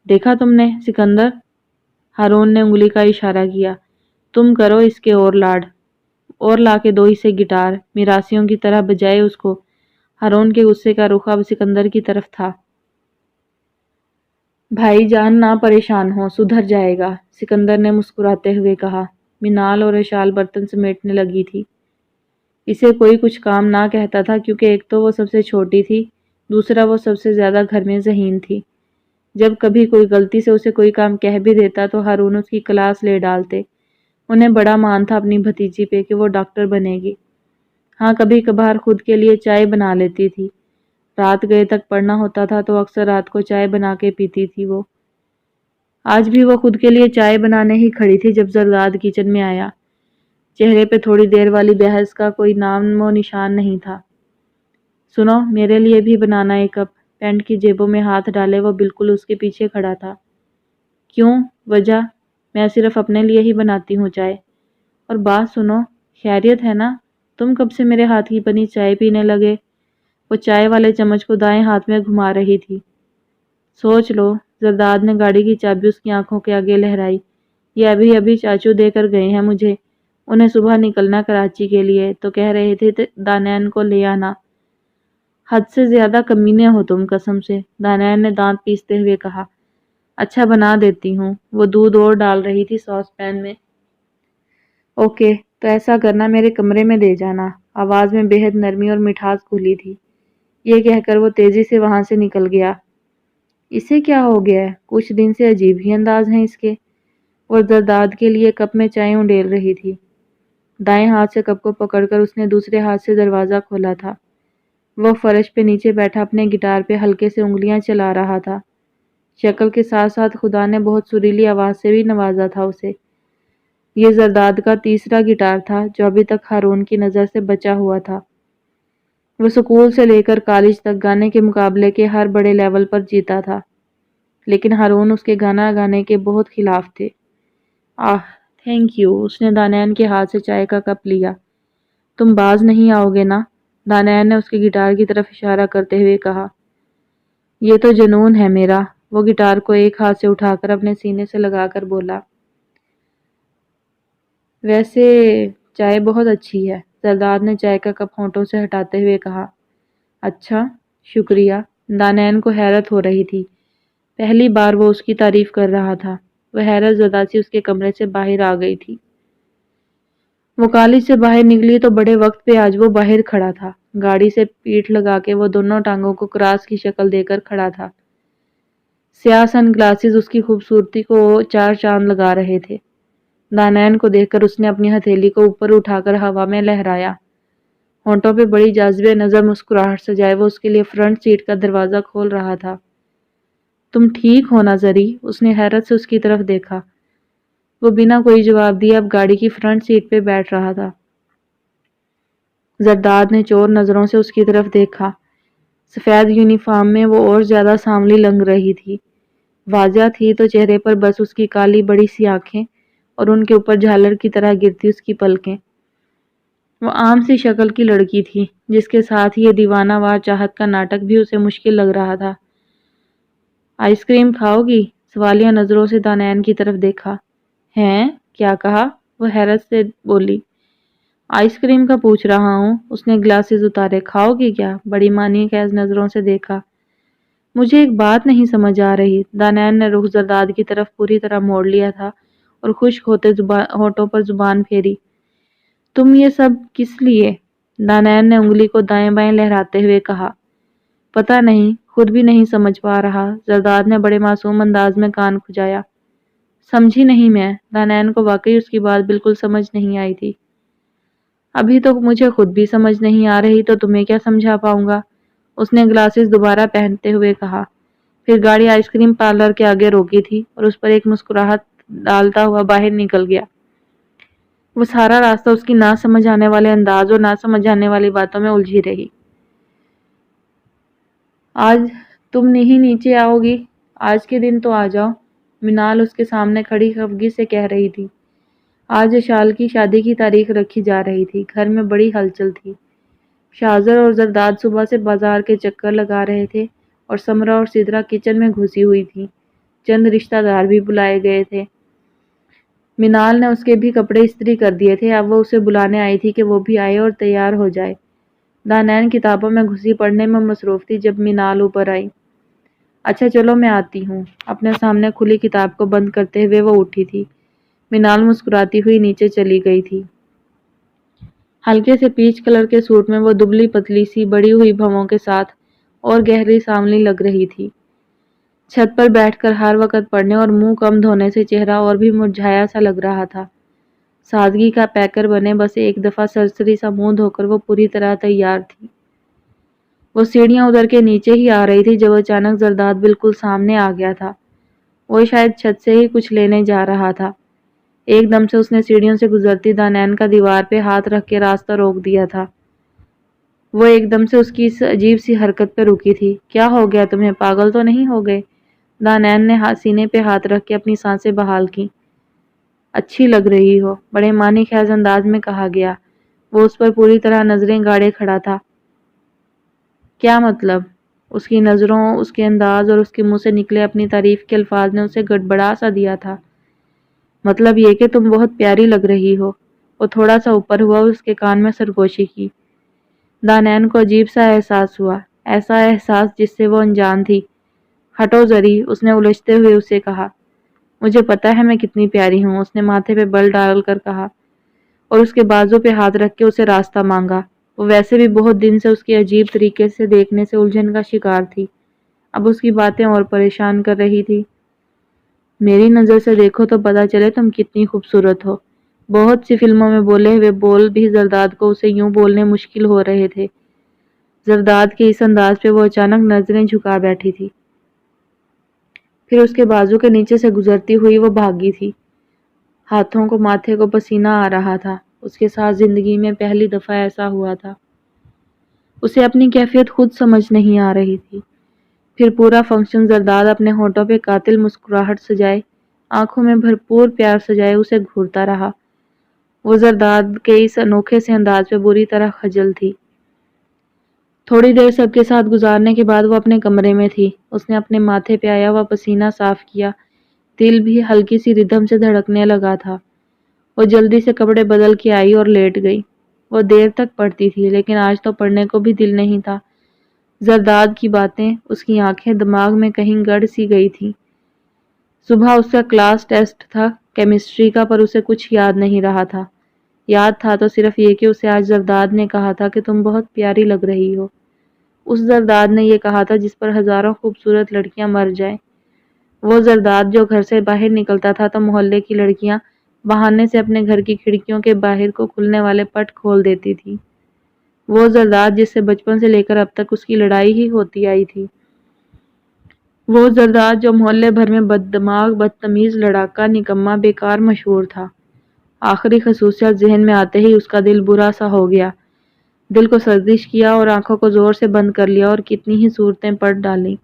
دیکھا تم نے سکندر؟ ہارون نے انگلی کا اشارہ کیا۔ تم کرو اس کے اور لاڈ، اور لا کے دو اسے گٹار، میراثیوں کی طرح بجائے اس کو۔ ہارون کے غصے کا رخ اب سکندر کی طرف تھا۔ بھائی جان نہ پریشان ہو، سدھر جائے گا، سکندر نے مسکراتے ہوئے کہا۔ منال اور اشال برتن سمیٹنے لگی تھی۔ اسے کوئی کچھ کام نہ کہتا تھا کیونکہ ایک تو وہ سب سے چھوٹی تھی، دوسرا وہ سب سے زیادہ گھر میں ذہین تھی۔ جب کبھی کوئی غلطی سے اسے کوئی کام کہہ بھی دیتا تو ہارون اس کی کلاس لے ڈالتے۔ انہیں بڑا مان تھا اپنی بھتیجی پہ کہ وہ ڈاکٹر بنے گی۔ ہاں، کبھی کبھار خود کے لیے چائے بنا لیتی تھی۔ رات گئے تک پڑھنا ہوتا تھا تو اکثر رات کو چائے بنا کے پیتی تھی وہ۔ آج بھی وہ خود کے لیے چائے بنانے ہی کھڑی تھی جب زرداد کچن میں آیا۔ چہرے پہ تھوڑی دیر والی بحث کا کوئی نام و نشان نہیں تھا۔ سنو، میرے لیے بھی بنانا 1 کپ۔ پینٹ کی جیبوں میں ہاتھ ڈالے وہ بالکل اس کے پیچھے کھڑا تھا۔ کیوں؟ وجہ؟ میں صرف اپنے لیے ہی بناتی ہوں چائے۔ اور بات سنو، خیریت ہے نا؟ تم کب سے میرے ہاتھ کی بنی چائے پینے لگے؟ وہ چائے والے چمچ کو دائیں ہاتھ میں گھما رہی تھی۔ سوچ لو، زرداد نے گاڑی کی چابی اس کی آنکھوں کے آگے لہرائی۔ یہ ابھی ابھی چاچو دے کر گئے ہیں مجھے۔ انہیں صبح نکلنا کراچی کے لیے، تو کہہ رہے تھے دانیال کو لے آنا۔ حد سے زیادہ کمینے ہو تم، قسم سے، دانیال نے دانت پیستے ہوئے کہا۔ اچھا بنا دیتی ہوں۔ وہ دودھ اور ڈال رہی تھی ساس پین میں۔ اوکے، تو ایسا کرنا، میرے کمرے میں دے جانا۔ آواز میں بے حد نرمی اور مٹھاس گھلی تھی۔ یہ کہہ کر وہ تیزی سے وہاں سے نکل گیا۔ اسے کیا ہو گیا ہے؟ کچھ دن سے عجیب ہی انداز ہیں اس کے۔ وہ زرداد کے لیے کپ میں چائے انڈیل رہی تھی۔ دائیں ہاتھ سے کپ کو پکڑ کر اس نے دوسرے ہاتھ سے دروازہ کھولا تھا۔ وہ فرش پہ نیچے بیٹھا اپنے گٹار پہ ہلکے سے انگلیاں چلا رہا تھا۔ شکل کے ساتھ ساتھ خدا نے بہت سریلی آواز سے بھی نوازا تھا اسے۔ یہ زرداد کا تیسرا گٹار تھا جو ابھی تک ہارون کی نظر سے بچا ہوا تھا۔ وہ سکول سے لے کر کالج تک گانے کے مقابلے کے ہر بڑے لیول پر جیتا تھا، لیکن ہارون اس کے گانا گانے کے بہت خلاف تھے۔ Thank you. اس نے دانیال کے ہاتھ سے چائے کا کپ لیا۔ تم باز نہیں آؤ گے نا؟ دانیال نے اس کے گٹار کی طرف اشارہ کرتے ہوئے کہا۔ یہ تو جنون ہے میرا۔ وہ گٹار کو ایک ہاتھ سے اٹھا کر اپنے سینے سے لگا کر بولا۔ ویسے چائے بہت اچھی ہے، زرداد نے چائے کا کپ ہونٹوں سے ہٹاتے ہوئے کہا۔ اچھا، شکریہ۔ دانیال کو حیرت ہو رہی تھی۔ پہلی بار وہ اس کی تعریف کر رہا تھا۔ وہ حیرت زدہ سی اس کے کمرے سے باہر آ گئی تھی۔ وہ کالج سے باہر نکلی تو بڑے وقت پہ آج وہ باہر کھڑا تھا۔ گاڑی سے پیٹھ لگا کے وہ دونوں ٹانگوں کو کراس کی شکل دے کر کھڑا تھا۔ سیاہ سن گلاسز اس کی خوبصورتی کو چار چاند لگا رہے تھے۔ دانیال کو دیکھ کر اس نے اپنی ہتھیلی کو اوپر اٹھا کر ہوا میں لہرایا۔ ہونٹوں پہ بڑی جاذبے نظر مسکراہٹ سجائے وہ اس کے لیے فرنٹ سیٹ کا دروازہ کھول رہا تھا۔ تم ٹھیک ہو نا زری؟ اس نے حیرت سے اس کی طرف دیکھا۔ وہ بنا کوئی جواب دیے اب گاڑی کی فرنٹ سیٹ پہ بیٹھ رہا تھا۔ زرداد نے چور نظروں سے اس کی طرف دیکھا۔ سفید یونیفارم میں وہ اور زیادہ سانولی لگ رہی تھی۔ واضح تھی تو چہرے پر بس اس کی کالی بڑی سی آنکھیں اور ان کے اوپر جھالر کی طرح گرتی اس کی پلکیں۔ وہ عام سی شکل کی لڑکی تھی، جس کے ساتھ یہ دیوانہ وار چاہت کا ناٹک بھی اسے مشکل لگ رہا تھا۔ آئس کریم کھاؤ گی؟ سوالیہ نظروں سے دانیال کی طرف دیکھا۔ ہیں؟ کیا کہا؟ وہ حیرت سے بولی۔ آئس کریم کا پوچھ رہا ہوں۔ اس نے گلاسز اتارے۔ کھاؤ گی کیا؟ بڑی معنی خیز نظروں سے دیکھا۔ مجھے ایک بات نہیں سمجھ آ رہی۔ دانیال نے رخ زرداد کی طرف پوری طرح موڑ لیا تھا اور خشک ہوتے ہونٹوں پر زبان پھیری۔ تم یہ سب کس لیے؟ دانیال نے انگلی کو دائیں بائیں لہراتے ہوئے کہا۔ پتہ نہیں، خود بھی نہیں سمجھ پا رہا۔ زرداد نے بڑے معصوم انداز میں کان کھجایا۔ سمجھی نہیں میں۔ دانیال کو واقعی اس کی بات بالکل سمجھ نہیں آئی تھی۔ ابھی تو مجھے خود بھی سمجھ نہیں آ رہی تو تمہیں کیا سمجھا پاؤں گا؟ اس نے گلاسز دوبارہ پہنتے ہوئے کہا۔ پھر گاڑی آئس کریم پارلر کے آگے روکی تھی اور اس پر ایک مسکراہٹ ڈالتا ہوا باہر نکل گیا۔ وہ سارا راستہ اس کی نہ سمجھ آنے والے انداز اور نہ سمجھ آنے والی باتوں میں الجھی رہی۔ آج تم نہیں نیچے آؤ گی؟ آج کے دن تو آ جاؤ، منال اس کے سامنے کھڑی خفگی سے کہہ رہی تھی۔ آج اشال کی شادی کی تاریخ رکھی جا رہی تھی۔ گھر میں بڑی ہلچل تھی۔ شازر اور زرداد صبح سے بازار کے چکر لگا رہے تھے اور سمرہ اور سدرہ کچن میں گھسی ہوئی تھی۔ چند رشتہ دار بھی بلائے گئے تھے۔ منال نے اس کے بھی کپڑے استری کر دیے تھے۔ اب وہ اسے بلانے آئی تھی کہ وہ بھی آئے اور تیار ہو جائے۔ دانیال کتابوں میں گھسی پڑھنے میں مصروف تھی جب منال اوپر آئی۔ اچھا چلو میں آتی ہوں۔ اپنے سامنے کھلی کتاب کو بند کرتے ہوئے وہ اٹھی تھی۔ منال مسکراتی ہوئی نیچے چلی گئی تھی۔ ہلکے سے پیچ کلر کے سوٹ میں وہ دبلی پتلی سی بڑی ہوئی بھووں کے ساتھ اور گہری سانولی لگ رہی تھی۔ چھت پر بیٹھ کر ہر وقت پڑھنے اور منہ کم دھونے سے چہرہ اور بھی مرجھایا سا لگ رہا تھا۔ سادگی کا پیکر بنے بس ایک دفعہ سرسری سا منہ دھو کر وہ پوری طرح تیار تھی۔ وہ سیڑھیاں ادھر کے نیچے ہی آ رہی تھی جب اچانک زرداد بالکل سامنے آ گیا تھا۔ وہ شاید چھت سے ہی کچھ لینے جا رہا تھا۔ ایک دم سے اس نے سیڑھیوں سے گزرتی دانیال کا دیوار پہ ہاتھ رکھ کے راستہ روک دیا تھا۔ وہ ایک دم سے اس کی اس عجیب سی حرکت پہ رکی تھی۔ کیا ہو گیا تمہیں؟ پاگل تو نہیں ہو گئے؟ دانیال نے سینے پہ ہاتھ رکھ کے اپنی سانسیں بحال کی۔ اچھی لگ رہی ہو، بڑے معنی خیز انداز میں کہا گیا۔ وہ اس پر پوری طرح نظریں گاڑے کھڑا تھا۔ کیا مطلب؟ اس کی نظروں، اس کے انداز اور اس کے منہ سے نکلے اپنی تعریف کے الفاظ نے اسے گڑبڑا سا دیا تھا۔ مطلب یہ کہ تم بہت پیاری لگ رہی ہو۔ وہ تھوڑا سا اوپر ہوا اور اس کے کان میں سرگوشی کی۔ دانین کو عجیب سا احساس ہوا، ایسا احساس جس سے وہ انجان تھی۔ ہٹو ذری، اس نے الجھتے ہوئے اسے کہا۔ مجھے پتا ہے میں کتنی پیاری ہوں، اس نے ماتھے پہ بل ڈال کر کہا اور اس کے بازو پہ ہاتھ رکھ کے اسے راستہ مانگا۔ وہ ویسے بھی بہت دن سے اس کے عجیب طریقے سے دیکھنے سے الجھن کا شکار تھی۔ اب اس کی باتیں اور پریشان کر رہی تھی۔ میری نظر سے دیکھو تو پتا چلے تم کتنی خوبصورت ہو۔ بہت سی فلموں میں بولے ہوئے بول بھی زرداد کو اسے یوں بولنے مشکل ہو رہے تھے۔ زرداد کے اس انداز پہ وہ اچانک نظریں جھکا بیٹھی تھی۔ پھر اس کے بازو کے نیچے سے گزرتی ہوئی وہ بھاگی تھی۔ ہاتھوں کو ماتھے کو پسینہ آ رہا تھا۔ اس کے ساتھ زندگی میں پہلی دفعہ ایسا ہوا تھا۔ اسے اپنی کیفیت خود سمجھ نہیں آ رہی تھی۔ پھر پورا فنکشن زرداد اپنے ہونٹوں پہ قاتل مسکراہٹ سجائے، آنکھوں میں بھرپور پیار سجائے اسے گھورتا رہا۔ وہ زرداد کے اس انوکھے سے انداز پہ بری طرح خجل تھی۔ تھوڑی دیر سب کے ساتھ گزارنے کے بعد وہ اپنے کمرے میں تھی۔ اس نے اپنے ماتھے پہ آیا ہوا پسینہ صاف کیا۔ دل بھی ہلکی سی ردھم سے دھڑکنے لگا تھا۔ وہ جلدی سے کپڑے بدل کے آئی اور لیٹ گئی۔ وہ دیر تک پڑھتی تھی لیکن آج تو پڑھنے کو بھی دل نہیں تھا۔ زرداد کی باتیں، اس کی آنکھیں دماغ میں کہیں گڑ سی گئی تھی۔ صبح اس کا کلاس ٹیسٹ تھا کیمسٹری کا، پر اسے کچھ یاد نہیں رہا تھا۔ یاد تھا تو صرف یہ کہ اسے آج زرداد نے کہا تھا کہ تم بہت پیاری لگ رہی ہو۔ اس زرداد نے یہ کہا تھا جس پر ہزاروں خوبصورت لڑکیاں مر جائیں۔ وہ زرداد جو گھر سے باہر نکلتا تھا تو محلے کی لڑکیاں بہانے سے اپنے گھر کی کھڑکیوں کے باہر کو کھلنے والے پٹ کھول دیتی تھی۔ وہ زرداد جس سے بچپن سے لے کر اب تک اس کی لڑائی ہی ہوتی آئی تھی۔ وہ زرداد جو محلے بھر میں بددماغ، بدتمیز، لڑاکا، نکما، بیکار مشہور تھا۔ آخری خصوصیت ذہن میں آتے ہی اس کا دل برا سا ہو گیا۔ دل کو سرزش کیا اور آنکھوں کو زور سے بند کر لیا اور کتنی ہی صورتیں پڑھ ڈالیں۔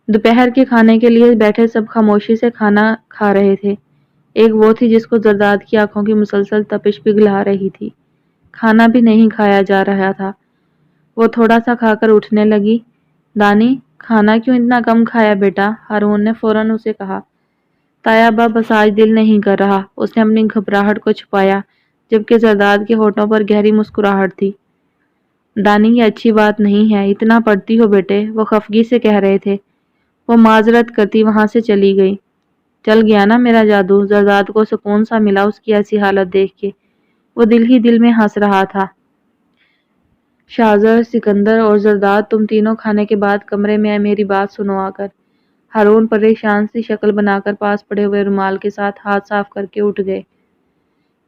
دوپہر کے کھانے کے لیے بیٹھے سب خاموشی سے کھانا کھا رہے تھے۔ ایک وہ تھی جس کو زرداد کی آنکھوں کی مسلسل تپش پگھلا رہی تھی۔ کھانا بھی نہیں کھایا جا رہا تھا۔ وہ تھوڑا سا کھا کر اٹھنے لگی۔ دانی، کھانا کیوں اتنا کم کھایا بیٹا؟ ہارون نے فوراً اسے کہا۔ تایابا، بس آج دل نہیں کر رہا۔ اس نے اپنی گھبراہٹ کو چھپایا جبکہ زرداد کے ہونٹوں پر گہری مسکراہٹ تھی۔ دانی، یہ اچھی بات نہیں ہے، اتنا پڑھتی ہو بیٹے، وہ خفگی سے کہہ رہے تھے۔ وہ معذرت کرتی وہاں سے چلی گئی۔ چل گیا نا میرا جادو؟ زرداد کو سکون سا ملا اس کی ایسی حالت دیکھ کے۔ وہ دل ہی دل میں ہنس رہا تھا۔ شاہزر، سکندر اور زرداد، تم تینوں کھانے کے بعد کمرے میں میری بات سنو آ کر۔ ہارون پریشان سی شکل بنا کر پاس پڑے ہوئے رومال کے ساتھ ہاتھ صاف کر کے اٹھ گئے۔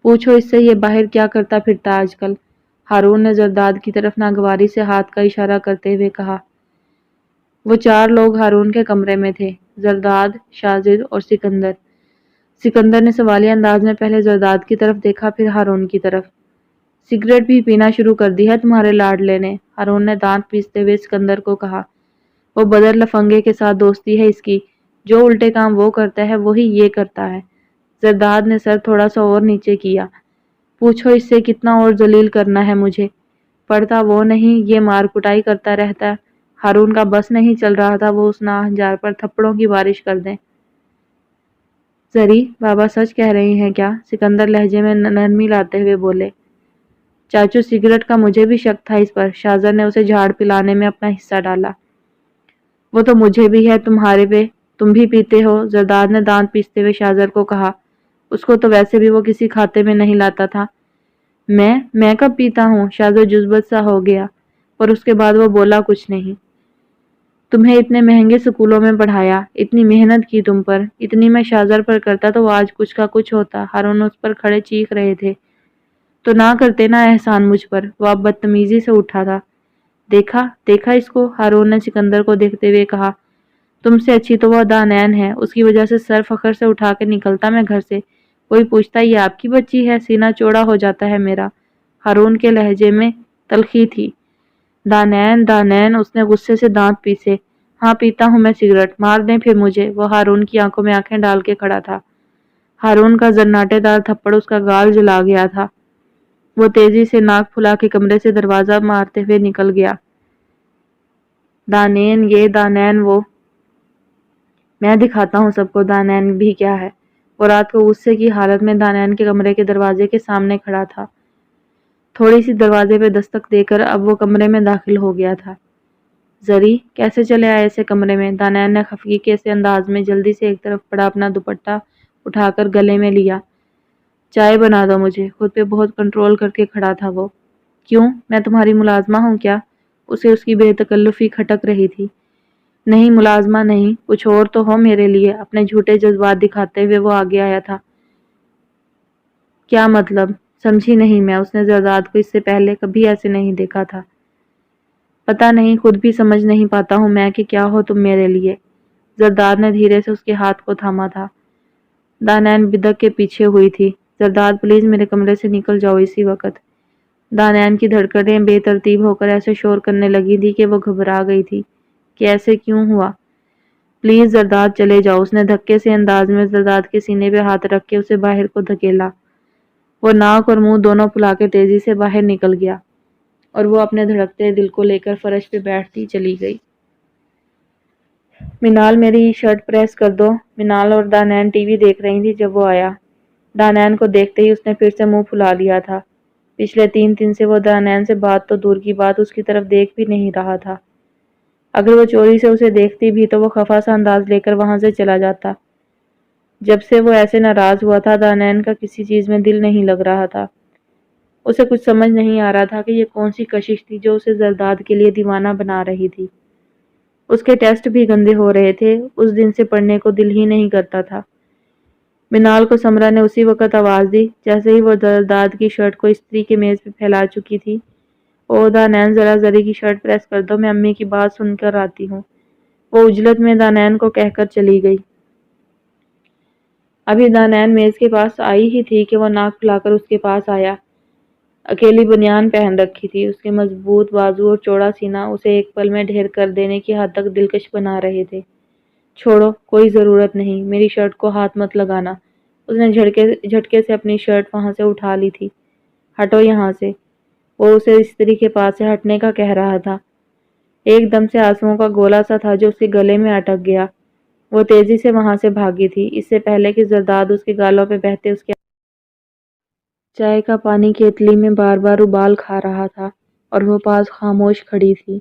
پوچھو اس سے یہ باہر کیا کرتا پھرتا آج کل؟ ہارون نے زرداد کی طرف ناگواری سے ہاتھ کا اشارہ کرتے ہوئے کہا۔ وہ چار لوگ ہارون کے کمرے میں تھے، زرداد، شاہزر اور سکندر۔ سکندر نے سوالیہ انداز میں پہلے زرداد کی طرف دیکھا پھر ہارون کی طرف۔ سگریٹ بھی پینا شروع کر دی ہے تمہارے لاڈلے نے، ہارون نے دانت پیستے ہوئے سکندر کو کہا۔ وہ بدر لفنگے کے ساتھ دوستی ہے اس کی، جو الٹے کام وہ کرتا ہے وہی یہ کرتا ہے۔ زرداد نے سر تھوڑا سا اور نیچے کیا۔ پوچھو اس سے کتنا اور ذلیل کرنا ہے مجھے؟ پڑھتا وہ نہیں، یہ مار کٹائی کرتا رہتا ہے۔ ہارون کا بس نہیں چل رہا تھا وہ اس ناہنجار پر تھپڑوں کی بارش کر دیں۔ زری، بابا سچ کہہ رہے ہیں کیا؟ سکندر لہجے میں نرمی لاتے ہوئے بولے۔ چاچو، سگریٹ کا مجھے بھی شک تھا اس پر، شاہزر نے اسے جھاڑ پلانے میں اپنا حصہ ڈالا۔ وہ تو مجھے بھی ہے تمہارے پہ، تم بھی پیتے ہو، زرداد نے دانت پیستے ہوئے شاہزر کو کہا۔ اس کو تو ویسے بھی وہ کسی کھاتے میں نہیں لاتا تھا۔ میں کب پیتا ہوں؟ شاہزر جذبت سا ہو گیا، پر اس کے بعد وہ بولا کچھ نہیں۔ تمہیں اتنے مہنگے سکولوں میں پڑھایا، اتنی محنت کی تم پر، اتنی میں شاہزر پر کرتا تو وہ آج کچھ کا کچھ ہوتا۔ ہارون اس پر کھڑے چیخ رہے تھے۔ تو نہ کرتے نا احسان مجھ پر؟ وہ اب بدتمیزی سے اٹھا تھا۔ دیکھا اس کو؟ ہارون نے سکندر کو دیکھتے ہوئے کہا۔ تم سے اچھی تو وہ دانین ہے، اس کی وجہ سے سر فخر سے اٹھا کے نکلتا میں گھر سے، کوئی پوچھتا یہ آپ کی بچی ہے، سینہ چوڑا ہو جاتا ہے میرا۔ ہارون کے لہجے میں تلخی تھی۔ دانین، اس نے غصے سے دانت پیسے۔ ہاں پیتا ہوں میں سگریٹ، مار دیں پھر مجھے۔ وہ ہارون کی آنکھوں میں آنکھیں ڈال کے کھڑا تھا۔ ہارون کا زناٹے دار تھپڑ اس کا گال جلا گیا تھا۔ وہ تیزی سے ناک پھلا کے کمرے سے دروازہ مارتے ہوئے نکل گیا۔ دانین یہ، دانین وہ، میں دکھاتا ہوں سب کو دانین بھی کیا ہے۔ وہ رات کو غصے کی حالت میں دانین کے کمرے کے دروازے کے سامنے کھڑا تھا۔ تھوڑی سی دروازے پہ دستک دے کر اب وہ کمرے میں داخل ہو گیا تھا۔ زری کیسے چلے آئے اسے کمرے میں؟ دانین نے خفگی کے سے انداز میں جلدی سے ایک طرف پڑا اپنا دوپٹہ اٹھا کر گلے میں لیا۔ چائے بنا دو مجھے۔ خود پہ بہت کنٹرول کر کے کھڑا تھا وہ۔ کیوں؟ میں تمہاری ملازمہ ہوں کیا؟ اسے اس کی بے تکلفی کھٹک رہی تھی۔ نہیں ملازمہ نہیں، کچھ اور تو ہو میرے لیے۔ اپنے جھوٹے جذبات دکھاتے ہوئے وہ آگے آیا تھا۔ کیا مطلب؟ سمجھی نہیں میں۔ اس نے زرداد کو اس سے پہلے کبھی ایسے نہیں دیکھا تھا۔ پتہ نہیں، خود بھی سمجھ نہیں پاتا ہوں میں کہ کیا ہو تم میرے لیے۔ زرداد نے دھیرے سے اس کے ہاتھ کو تھاما تھا۔ دانین بدک کے پیچھے ہوئی تھی۔ زرداد پلیز میرے کمرے سے نکل جاؤ اسی وقت۔ دانین کی دھڑکنیں بے ترتیب ہو کر ایسے شور کرنے لگی تھی کہ وہ گھبرا گئی تھی کہ ایسے کیوں ہوا۔ پلیز زرداد چلے جاؤ۔ اس نے دھکے سے انداز میں زرداد کے سینے پہ ہاتھ رکھ کے اسے باہر کو دھکیلا۔ وہ ناک اور منہ دونوں پھلا کے تیزی سے باہر نکل گیا اور وہ اپنے دھڑکتے دل کو لے کر فرش پہ بیٹھتی چلی گئی۔ منال میری شرٹ پریس کر دو۔ منال اور دانین ٹی وی دیکھ رہی تھی جب وہ آیا۔ دانین کو دیکھتے ہی اس نے پھر سے منہ پھلا لیا تھا۔ پچھلے 3 دن سے وہ دانین سے بات تو دور کی بات اس کی طرف دیکھ بھی نہیں رہا تھا۔ اگر وہ چوری سے اسے دیکھتی بھی تو وہ خفا سا انداز لے کر وہاں سے چلا جاتا۔ جب سے وہ ایسے ناراض ہوا تھا دانین کا کسی چیز میں دل نہیں لگ رہا تھا۔ اسے کچھ سمجھ نہیں آ رہا تھا کہ یہ کون سی کشش تھی جو اسے زرداد کے لیے دیوانہ بنا رہی تھی۔ اس کے ٹیسٹ بھی گندے ہو رہے تھے۔ اس دن سے پڑھنے کو دل ہی نہیں کرتا تھا۔ منال کو سمرا نے اسی وقت آواز دی جیسے ہی وہ زرداد کی شرٹ کو استری کے میز پہ پھیلا چکی تھی۔ او دانین ذرا زری کی شرٹ پریس کر دو، میں امی کی بات سن کر آتی ہوں۔ وہ عجلت میں دانین کو کہہ کر چلی گئی۔ ابھی دانین میز کے پاس آئی ہی تھی کہ وہ ناک پھلا کر اس کے پاس آیا۔ اکیلی بنیان پہن رکھی تھی۔ اس کے مضبوط بازو اور چوڑا سینہ اسے ایک پل میں ڈھیر کر دینے کی حد تک دلکش بنا رہے تھے۔ چھوڑو، کوئی ضرورت نہیں، میری شرٹ کو ہاتھ مت لگانا۔ اس نے جھٹکے سے اپنی شرٹ وہاں سے اٹھا لی تھی۔ ہٹو یہاں سے۔ وہ اسے استری کے پاس سے ہٹنے کا کہہ رہا تھا۔ ایک دم سے آنسوؤں کا گولا سا تھا جو اس کے گلے میں اٹک گیا۔ وہ تیزی سے وہاں سے بھاگی تھی اس سے پہلے کہ زرداد اس کے گالوں پہ بہتے اس کے چائے کا پانی کیتلی میں بار بار ابال کھا رہا تھا اور وہ پاس خاموش کھڑی تھی،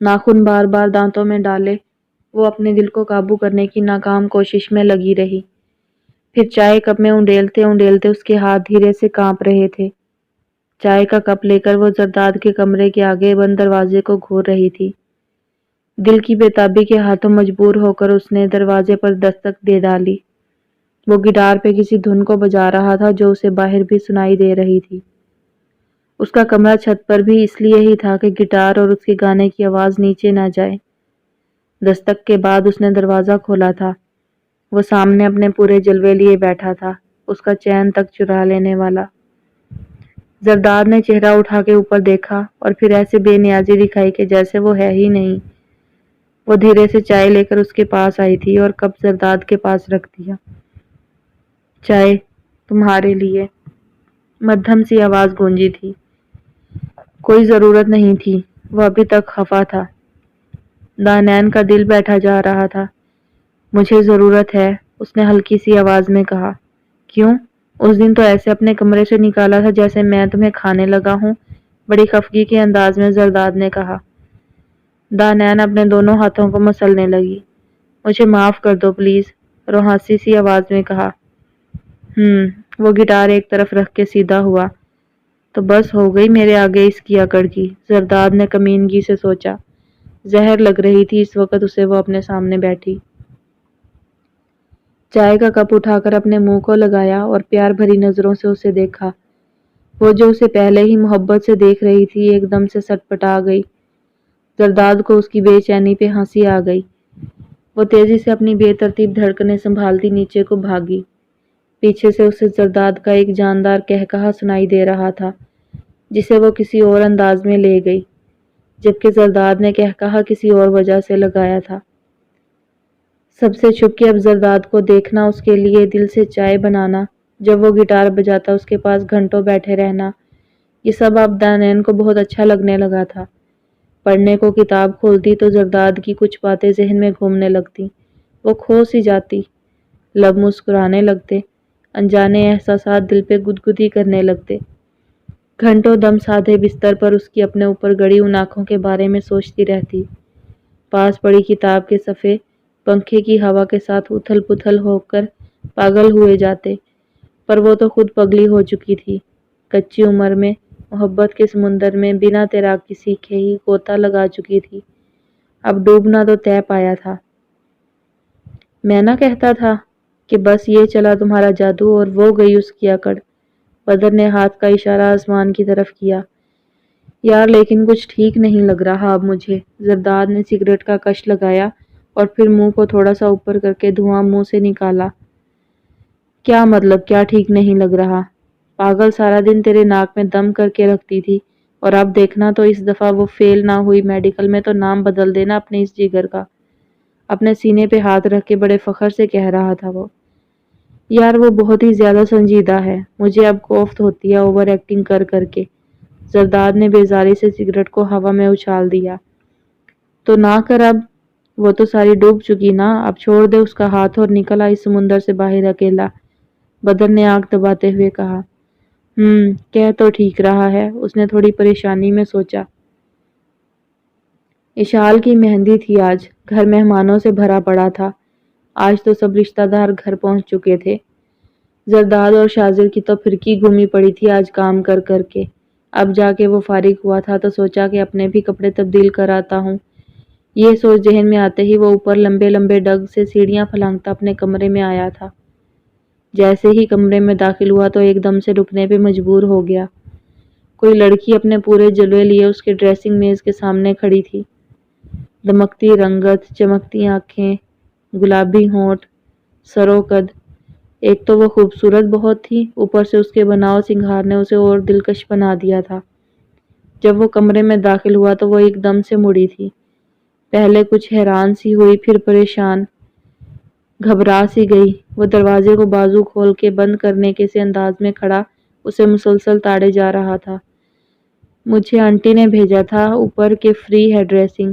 ناخن بار بار دانتوں میں ڈالے۔ وہ اپنے دل کو قابو کرنے کی ناکام کوشش میں لگی رہی۔ پھر چائے کپ میں انڈیلتے انڈیلتے اس کے ہاتھ دھیرے سے کانپ رہے تھے۔ چائے کا کپ لے کر وہ زرداد کے کمرے کے آگے بند دروازے کو گھور رہی تھی۔ دل کی بےتابی کے ہاتھوں مجبور ہو کر اس نے دروازے پر دستک دے ڈالی۔ وہ گٹار پہ کسی دھن کو بجا رہا تھا جو اسے باہر بھی سنائی دے رہی تھی۔ اس کا کمرہ چھت پر بھی اس لیے ہی تھا کہ گٹار اور اس کے گانے کی آواز نیچے نہ جائے۔ دستک کے بعد اس نے دروازہ کھولا تھا۔ وہ سامنے اپنے پورے جلوے لیے بیٹھا تھا، اس کا چین تک چرا لینے والا۔ زرداد نے چہرہ اٹھا کے اوپر دیکھا اور پھر ایسے بے نیازی دکھائی کہ جیسے وہ ہے ہی نہیں۔ وہ دھیرے سے چائے لے کر اس کے پاس آئی تھی اور کپ زرداد کے پاس رکھ دیا۔ چائے تمہارے لیے، مدھم سی آواز گونجی تھی۔ کوئی ضرورت نہیں تھی، وہ ابھی تک خفا تھا۔ دانین کا دل بیٹھا جا رہا تھا۔ مجھے ضرورت ہے، اس نے ہلکی سی آواز میں کہا۔ کیوں؟ اس دن تو ایسے اپنے کمرے سے نکالا تھا جیسے میں تمہیں کھانے لگا ہوں، بڑی خفگی کے انداز میں زرداد نے کہا۔ دانین اپنے دونوں ہاتھوں کو مسلنے لگی۔ مجھے معاف کر دو پلیز، روحانسی سی آواز میں کہا۔ وہ گٹار ایک طرف رکھ کے سیدھا ہوا۔ تو بس ہو گئی میرے آگے اس کی اکڑ کی، زرداد نے کمینگی سے سوچا۔ زہر لگ رہی تھی اس وقت اسے وہ اپنے سامنے بیٹھی۔ چائے کا کپ اٹھا کر اپنے منہ کو لگایا اور پیار بھری نظروں سے اسے دیکھا۔ وہ جو اسے پہلے ہی محبت سے دیکھ رہی تھی ایک دم سے سٹپٹا گئی۔ زرداد کو اس کی بے چینی پہ ہنسی آ گئی۔ وہ تیزی سے اپنی بے ترتیب دھڑکنیں سنبھالتی نیچے کو بھاگی۔ پیچھے سے اسے زرداد کا ایک جاندار قہقہا سنائی دے رہا تھا جسے وہ کسی اور انداز میں لے گئی، جبکہ زرداد نے قہقہا کسی اور وجہ سے لگایا تھا۔ سب سے چھپ کے اب زرداد کو دیکھنا، اس کے لیے دل سے چائے بنانا، جب وہ گٹار بجاتا اس کے پاس گھنٹوں بیٹھے رہنا، یہ سب اب دانین کو بہت اچھا لگنے لگا تھا۔ پڑھنے کو کتاب کھولتی تو زرداد کی کچھ باتیں ذہن میں گھومنے لگتی، وہ کھو سی جاتی، لب مسکرانے لگتے، انجانے احساسات دل پہ گدگدی کرنے لگتے۔ گھنٹوں دم سادھے بستر پر اس کی اپنے اوپر گڑی ان آنکھوں کے بارے میں سوچتی رہتی۔ پاس پڑی کتاب کے صفحے پنکھے کی ہوا کے ساتھ اتھل پتھل ہو کر پاگل ہوئے جاتے، پر وہ تو خود پگلی ہو چکی تھی۔ کچی عمر میں محبت کے سمندر میں بنا تیراکی سیکھے ہی غوطہ لگا چکی تھی، اب ڈوبنا تو طے پایا تھا۔ میں نہ کہتا تھا کہ بس یہ چلا تمہارا جادو اور وہ گئی اس کی اکڑ۔ بدر نے ہاتھ کا اشارہ آسمان کی طرف کیا۔ یار لیکن کچھ ٹھیک نہیں لگ رہا اب مجھے۔ زرداد نے سگریٹ کا کش لگایا اور پھر منہ کو تھوڑا سا اوپر کر کے دھواں منہ سے نکالا۔ کیا مطلب کیا ٹھیک نہیں لگ رہا؟ پاگل سارا دن تیرے ناک میں دم کر کے رکھتی تھی، اور اب دیکھنا تو اس دفعہ وہ فیل نہ ہوئی میڈیکل میں تو نام بدل دینا اپنے اس جگر کا۔ اپنے سینے پہ ہاتھ رکھ کے بڑے فخر سے کہہ رہا تھا وہ۔ یار وہ بہت ہی زیادہ سنجیدہ ہے، مجھے اب کوفت ہوتی ہے اوور ایکٹنگ کر کر کے۔ زرداد نے بیزاری سے سگریٹ کو ہوا میں اچھال دیا۔ تو نہ کر اب، وہ تو ساری ڈوب چکی نا، اب چھوڑ دے اس کا ہاتھ اور نکل آ اس سمندر سے باہر اکیلا۔ بدر نے آنکھ دباتے ہوئے کہا۔ کہہ تو ٹھیک رہا ہے، اس نے تھوڑی پریشانی میں سوچا۔ اشال کی مہندی تھی آج، گھر مہمانوں سے بھرا پڑا تھا۔ آج تو سب رشتہ دار گھر پہنچ چکے تھے۔ زرداد اور شاذر کی تو پھرکی گھومی پڑی تھی آج کام کر کر کے۔ اب جا کے وہ فارغ ہوا تھا تو سوچا کہ اپنے بھی کپڑے تبدیل کر آتا ہوں۔ یہ سوچ ذہن میں آتے ہی وہ اوپر لمبے لمبے ڈگ سے سیڑھیاں پھلانگتا اپنے کمرے میں آیا تھا۔ جیسے ہی کمرے میں داخل ہوا تو ایک دم سے رکنے پہ مجبور ہو گیا۔ کوئی لڑکی اپنے پورے جلوے لیے اس کے ڈریسنگ میز کے سامنے کھڑی تھی۔ دمکتی رنگت، چمکتی آنکھیں، گلابی ہونٹ، سرو قد۔ ایک تو وہ خوبصورت بہت تھی، اوپر سے اس کے بناؤ سنگھار نے اسے اور دلکش بنا دیا تھا۔ جب وہ کمرے میں داخل ہوا تو وہ ایک دم سے مڑی تھی۔ پہلے کچھ حیران سی ہوئی، پھر پریشان، گھبرا سی گئی۔ وہ دروازے کو بازو کھول کے بند کرنے کے سے انداز میں کھڑا اسے مسلسل تاڑے جا رہا تھا۔ مجھے آنٹی نے بھیجا تھا اوپر کہ فری ہے ڈریسنگ۔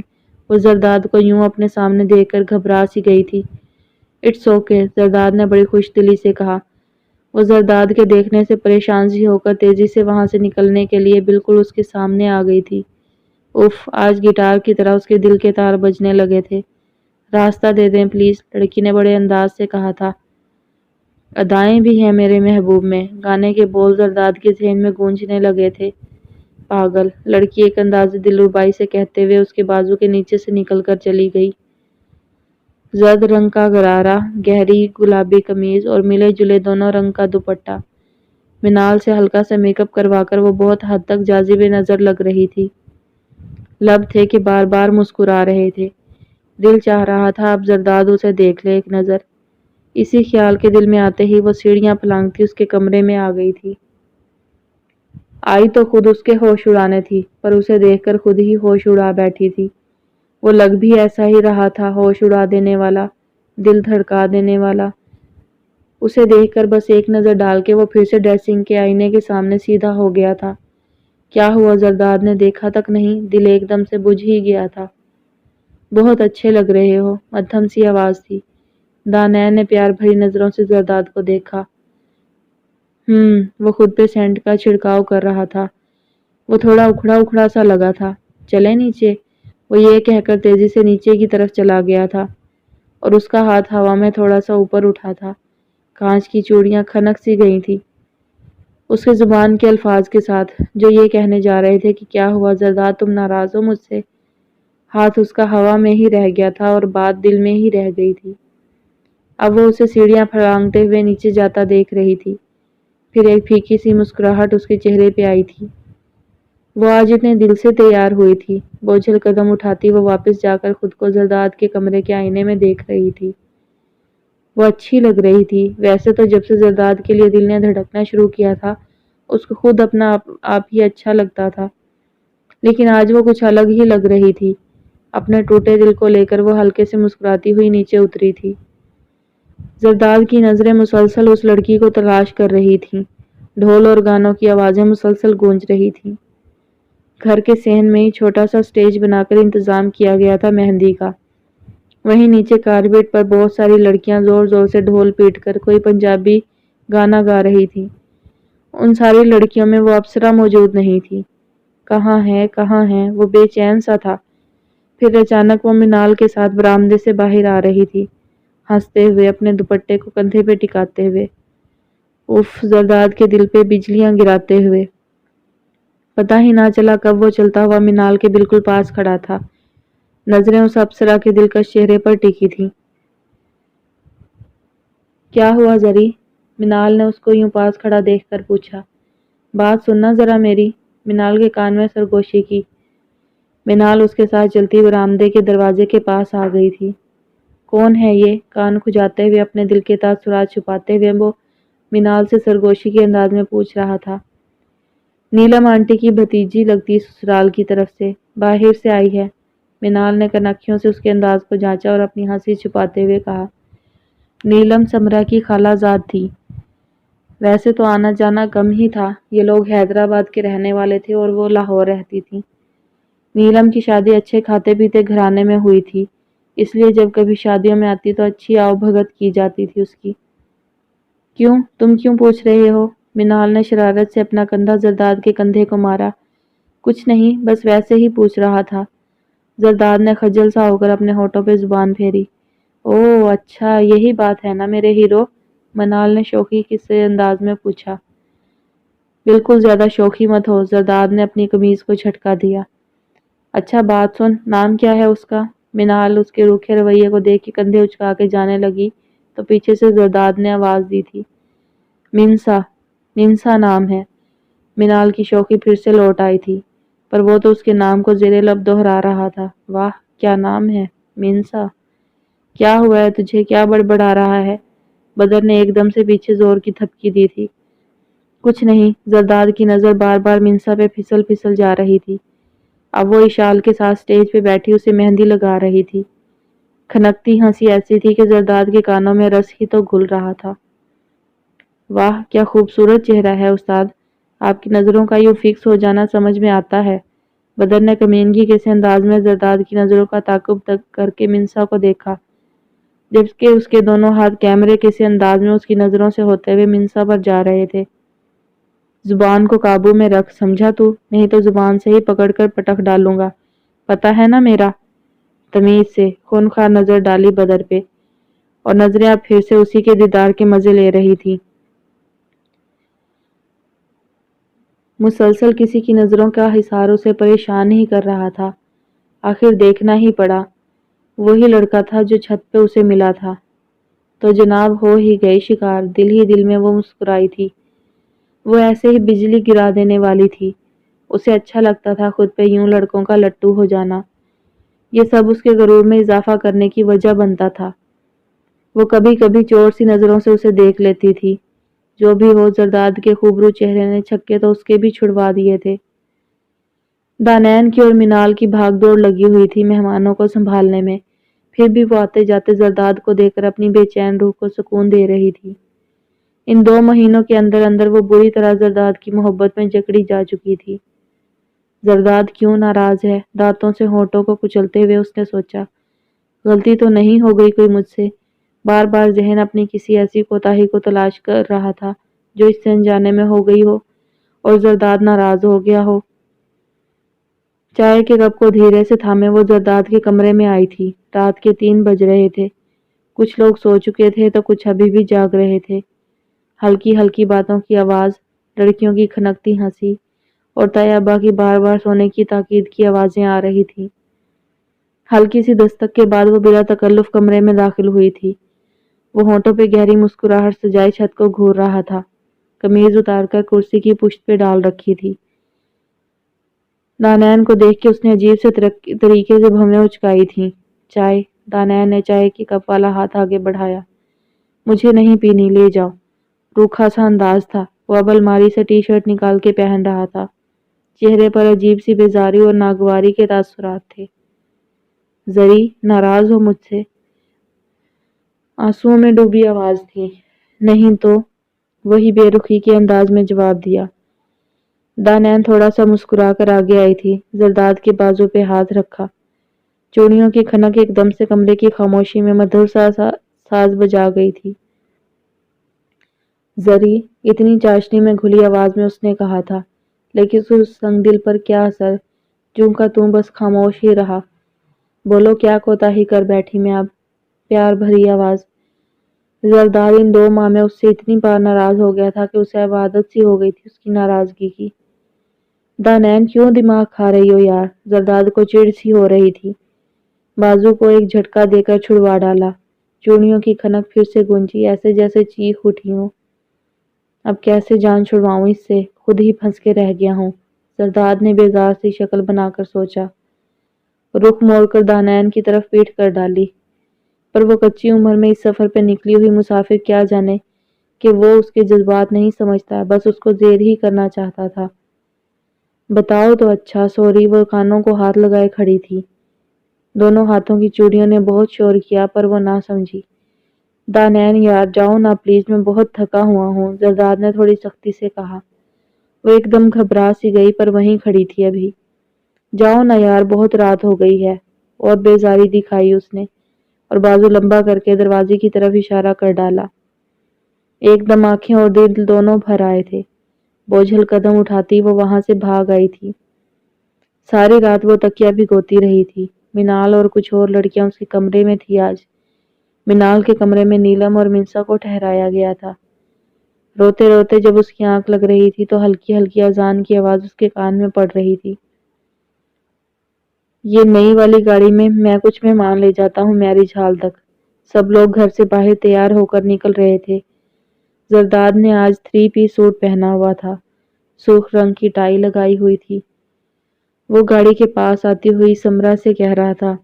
وہ زرداد کو یوں اپنے سامنے دیکھ کر گھبرا سی گئی تھی۔ اٹس اوکے، زرداد نے بڑی خوش دلی سے کہا۔ وہ زرداد کے دیکھنے سے پریشان سی ہو کر تیزی سے وہاں سے نکلنے کے لیے بالکل اس کے سامنے آ گئی تھی۔ اف، آج گٹار کی طرح اس کے دل کے تار بجنے لگے تھے۔ راستہ دے دیں پلیز، لڑکی نے بڑے انداز سے کہا تھا۔ ادائیں بھی ہیں میرے محبوب میں، گانے کے بول زرداد کے ذہن میں گونجنے لگے تھے۔ پاگل، لڑکی ایک اندازے دلربائی سے کہتے ہوئے اس کے بازو کے نیچے سے نکل کر چلی گئی۔ زرد رنگ کا غرارہ، گہری گلابی قمیض اور ملے جلے دونوں رنگ کا دوپٹہ۔ منال سے ہلکا سا میک اپ کروا کر وہ بہت حد تک جاذب نظر لگ رہی تھی۔ لب تھے کہ بار بار مسکرا رہے تھے۔ دل چاہ رہا تھا اب زرداد اسے دیکھ لے ایک نظر۔ اسی خیال کے دل میں آتے ہی وہ سیڑھیاں پھلانگتی اس کے کمرے میں آ گئی تھی۔ آئی تو خود اس کے ہوش اڑانے تھی، پر اسے دیکھ کر خود ہی ہوش اڑا بیٹھی تھی۔ وہ لگ بھی ایسا ہی رہا تھا، ہوش اڑا دینے والا، دل دھڑکا دینے والا۔ اسے دیکھ کر بس ایک نظر ڈال کے وہ پھر سے ڈریسنگ کے آئینے کے سامنے سیدھا ہو گیا تھا۔ کیا ہوا زرداد نے دیکھا تک نہیں، دل ایک دم سے بجھ ہی گیا تھا۔ بہت اچھے لگ رہے ہو، مدھم سی آواز تھی۔ دانین نے پیار بھری نظروں سے زرداد کو دیکھا۔ وہ خود پہ سینٹ کا چھڑکاؤ کر رہا تھا۔ وہ تھوڑا اکھڑا اکھڑا سا لگا تھا۔ چلے نیچے، وہ یہ کہہ کر تیزی سے نیچے کی طرف چلا گیا تھا، اور اس کا ہاتھ ہوا میں تھوڑا سا اوپر اٹھا تھا۔ کانچ کی چوڑیاں کھنک سی گئی تھی اس کے زبان کے الفاظ کے ساتھ، جو یہ کہنے جا رہے تھے کہ کیا ہوا زرداد، تم ناراض ہو مجھ سے؟ ہاتھ اس کا ہوا میں ہی رہ گیا تھا اور بات دل میں ہی رہ گئی تھی۔ اب وہ اسے سیڑھیاں پھلانگتے ہوئے نیچے جاتا دیکھ رہی تھی۔ پھر ایک پھیکی سی مسکراہٹ اس کے چہرے پہ آئی تھی۔ وہ آج اتنے دل سے تیار ہوئی تھی۔ بوجھل قدم اٹھاتی وہ واپس جا کر خود کو زرداد کے کمرے کے آئینے میں دیکھ رہی تھی۔ وہ اچھی لگ رہی تھی۔ ویسے تو جب سے زرداد کے لیے دل نے دھڑکنا شروع کیا تھا اس کو خود اپنا آپ ہی اچھا لگتا تھا، لیکن آج وہ کچھ الگ ہی لگ رہی تھی۔ اپنے ٹوٹے دل کو لے کر وہ ہلکے سے مسکراتی ہوئی نیچے اتری تھی۔ زرداد کی نظریں مسلسل اس لڑکی کو تلاش کر رہی تھیں۔ ڈھول اور گانوں کی آوازیں مسلسل گونج رہی تھیں۔ گھر کے صحن میں ہی چھوٹا سا سٹیج بنا کر انتظام کیا گیا تھا مہندی کا۔ وہیں نیچے کارپیٹ پر بہت ساری لڑکیاں زور زور سے ڈھول پیٹ کر کوئی پنجابی گانا گا رہی تھیں۔ ان ساری لڑکیوں میں وہ اپسرا موجود نہیں تھی۔ کہاں ہے وہ بے چین سا تھا۔ پھر اچانک وہ منال کے ساتھ برآمدے سے باہر آ رہی تھی، ہنستے ہوئے، اپنے دوپٹے کو کندھے پہ ٹکاتے ہوئے۔ اف، زرداد کے دل پہ بجلیاں گراتے ہوئے۔ پتہ ہی نہ چلا کب وہ چلتا ہوا منال کے بالکل پاس کھڑا تھا۔ نظریں اس اپسرا کے دلکش چہرے پر ٹکی تھیں۔ کیا ہوا زری؟ منال نے اس کو یوں پاس کھڑا دیکھ کر پوچھا۔ بات سننا ذرا میری، منال کے کان میں سرگوشی کی۔ منال اس کے ساتھ چلتی برآمدے کے دروازے کے پاس آ گئی تھی۔ کون ہے یہ؟ کان کھجاتے ہوئے، اپنے دل کے تاثرات چھپاتے ہوئے وہ منال سے سرگوشی کے انداز میں پوچھ رہا تھا۔ نیلم آنٹی کی بھتیجی لگتی سسرال کی طرف سے، باہر سے آئی ہے۔ منال نے کنکھیوں سے اس کے انداز کو جانچا اور اپنی ہنسی چھپاتے ہوئے کہا۔ نیلم سمرا کی خالہ زاد تھی۔ ویسے تو آنا جانا کم ہی تھا، یہ لوگ حیدرآباد کے رہنے والے تھے اور وہ لاہور رہتی تھی۔ نیلم کی شادی اچھے کھاتے پیتے گھرانے میں ہوئی تھی، اس لیے جب کبھی شادیوں میں آتی تو اچھی آؤ بھگت کی جاتی تھی اس کی۔ کیوں؟ تم کیوں پوچھ رہے ہو؟ منال نے شرارت سے اپنا کندھا زرداد کے کندھے کو مارا۔ کچھ نہیں، بس ویسے ہی پوچھ رہا تھا۔ زرداد نے خجل سا ہو کر اپنے ہونٹوں پہ زبان پھیری۔ اوہ اچھا، یہی بات ہے نا میرے ہیرو؟ منال نے شوخی سے انداز میں پوچھا۔ بالکل زیادہ شوخی مت ہو، زرداد نے اپنی قمیض کو جھٹکا دیا۔ اچھا بات سن، نام کیا ہے اس کا؟ منال اس کے روکھے رویے کو دیکھ کے کندھے اچکا کے جانے لگی تو پیچھے سے زرداد نے آواز دی تھی۔ منسا، منسا نام ہے۔ منال کی شوخی پھر سے لوٹ آئی تھی، پر وہ تو اس کے نام کو زیر لب دہرا رہا تھا۔ واہ، کیا نام ہے، منسا۔ کیا ہوا ہے تجھے، کیا بڑبڑا رہا ہے؟ بدر نے ایک دم سے پیچھے زور کی تھپکی دی تھی۔ کچھ نہیں، زرداد کی نظر بار بار منسا پہ پھسل پھسل جا رہی تھی۔ اب وہ اشال کے ساتھ سٹیج پہ بیٹھی اسے مہندی لگا رہی تھی۔ کھنکتی ہنسی ایسی تھی کہ زرداد کے کانوں میں رس ہی تو گھل رہا تھا۔ واہ، کیا خوبصورت چہرہ ہے استاد، آپ کی نظروں کا یوں فکس ہو جانا سمجھ میں آتا ہے۔ بدر نے کمینگی کے سے انداز میں زرداد کی نظروں کا تعاقب کر کے منسا کو دیکھا، جبکہ اس کے دونوں ہاتھ کیمرے کے سے انداز میں اس کی نظروں سے ہوتے ہوئے منسا پر جا رہے تھے۔ زبان کو قابو میں رکھ، سمجھا تو؟ نہیں تو زبان سے ہی پکڑ کر پٹک ڈالوں گا، پتہ ہے نا میرا؟ تمیز سے، خونخوار نظر ڈالی بدر پہ، اور نظریں اب پھر سے اسی کے دیدار کے مزے لے رہی تھی۔ مسلسل کسی کی نظروں کا حصار اسے پریشان ہی کر رہا تھا۔ آخر دیکھنا ہی پڑا، وہی لڑکا تھا جو چھت پہ اسے ملا تھا۔ تو جناب ہو ہی گئی شکار، دل ہی دل میں وہ مسکرائی تھی۔ وہ ایسے ہی بجلی گرا دینے والی تھی۔ اسے اچھا لگتا تھا خود پہ یوں لڑکوں کا لٹو ہو جانا۔ یہ سب اس کے غرور میں اضافہ کرنے کی وجہ بنتا تھا۔ وہ کبھی کبھی چور سی نظروں سے اسے دیکھ لیتی تھی۔ جو بھی ہو، زرداد کے خوبرو چہرے نے چھکے تو اس کے بھی چھڑوا دیے تھے۔ دانین کی اور منال کی بھاگ دوڑ لگی ہوئی تھی مہمانوں کو سنبھالنے میں، پھر بھی وہ آتے جاتے زرداد کو دیکھ کر اپنی بے چین روح کو سکون دے رہی تھی۔ ان 2 مہینوں کے اندر اندر وہ بری طرح زرداد کی محبت میں جکڑی جا چکی تھی۔ زرداد کیوں ناراض ہے؟ دانتوں سے ہونٹوں کو کچلتے ہوئے اس نے سوچا۔ غلطی تو نہیں ہو گئی کوئی مجھ سے؟ بار بار ذہن اپنی کسی ایسی کوتاہی کو تلاش کر رہا تھا جو اس سے انجانے میں ہو گئی ہو اور زرداد ناراض ہو گیا ہو۔ چائے کے کپ کو دھیرے سے تھامے وہ زرداد کے کمرے میں آئی تھی۔ رات کے 3 بج رہے تھے۔ کچھ لوگ سو چکے تھے تو کچھ ابھی بھی جاگ رہے تھے۔ ہلکی ہلکی باتوں کی آواز، لڑکیوں کی کھنکتی ہنسی اور طیبہ کی بار بار سونے کی تاکید کی آوازیں آ رہی تھی۔ ہلکی سی دستک کے بعد وہ بلا تکلف کمرے میں داخل ہوئی تھی۔ وہ ہونٹوں پہ گہری مسکراہٹ سجائے چھت کو گھور رہا تھا، قمیض اتار کر کرسی کی پشت پہ ڈال رکھی تھی۔ دانین کو دیکھ کے اس نے عجیب سے طریقے سے بھویں اچکائی تھیں۔ چائے؟ دانین نے چائے کی کپ والا ہاتھ آگے بڑھایا۔ مجھے نہیں پینی، لے جاؤ۔ روکھا سا انداز تھا، وہ اب الماری سے ٹی شرٹ نکال کے پہن رہا تھا۔ چہرے پر عجیب سی بیزاری اور ناگواری کے تاثرات تھے۔ زری ناراض ہو مجھ سے؟ آنسوؤں میں ڈوبی آواز تھی۔ نہیں تو، وہی بے رخی کے انداز میں جواب دیا۔ دانین تھوڑا سا مسکرا کر آگے آئی تھی، زرداد کے بازو پہ ہاتھ رکھا۔ چوڑیوں کی کھنک ایک دم سے کمرے کی خاموشی میں مدھر سا ساز بجا گئی تھی۔ زری، اتنی چاشنی میں گھلی آواز میں اس نے کہا تھا، لیکن اس سنگ دل پر کیا اثر، جوں کا توں بس خاموش ہی رہا۔ بولو کیا کوتاہی کر بیٹھی میں اب؟ پیار بھری آواز۔ زرداد ان 2 ماہ میں اس سے اتنی بار ناراض ہو گیا تھا کہ اسے اب عادت سی ہو گئی تھی اس کی ناراضگی کی۔ دانین کیوں دماغ کھا رہی ہو یار؟ زرداد کو چڑ سی ہو رہی تھی۔ بازو کو ایک جھٹکا دے کر چھڑوا ڈالا۔ چوڑیوں کی کھنک پھر سے گونجی، ایسے جیسے چیخ اٹھی ہوں۔ اب کیسے جان چھڑواؤں اس سے؟ خود ہی پھنس کے رہ گیا ہوں، زرداد نے بیزار سی شکل بنا کر سوچا۔ رخ موڑ کر دانین کی طرف پیٹھ کر ڈالی۔ پر وہ کچی عمر میں اس سفر پہ نکلی ہوئی مسافر کیا جانے کہ وہ اس کے جذبات نہیں سمجھتا، بس اس کو زیر ہی کرنا چاہتا تھا۔ بتاؤ تو اچھا، سوری۔ وہ کانوں کو ہاتھ لگائے کھڑی تھی۔ دونوں ہاتھوں کی چوڑیوں نے بہت شور کیا پر وہ نہ سمجھی۔ دانین یار جاؤ نا پلیز، میں بہت تھکا ہوا ہوں، زرداد نے تھوڑی سختی سے کہا۔ وہ ایک دم گھبرا سی گئی پر وہیں کھڑی تھی ابھی۔ جاؤ نا یار، بہت رات ہو گئی ہے، اور بیزاری دکھائی اس نے، اور بازو لمبا کر کے دروازے کی طرف اشارہ کر ڈالا۔ ایک دم آنکھیں اور دل دونوں بھر آئے تھے۔ بوجھل قدم اٹھاتی وہ وہاں سے بھاگ آئی تھی۔ ساری رات وہ تکیا بھگوتی رہی تھی۔ منال اور کچھ اور لڑکیاں اس کے کمرے میں تھی آج۔ منال کے کمرے میں نیلم اور منسا کو ٹھہرایا گیا تھا۔ روتے روتے جب اس کی آنکھ لگ رہی تھی تو ہلکی ہلکی اذان کی آواز اس کے کان میں پڑ رہی تھی۔ یہ نئی والی گاڑی میں کچھ مہمان لے جاتا ہوں میرج ہال تک۔ سب لوگ گھر سے باہر تیار ہو کر نکل رہے تھے۔ زرداد نے آج 3 پیس سوٹ پہنا ہوا تھا، سرخ رنگ کی ٹائی لگائی ہوئی تھی۔ وہ گاڑی کے پاس آتی ہوئی سمرا سے کہہ رہا تھا،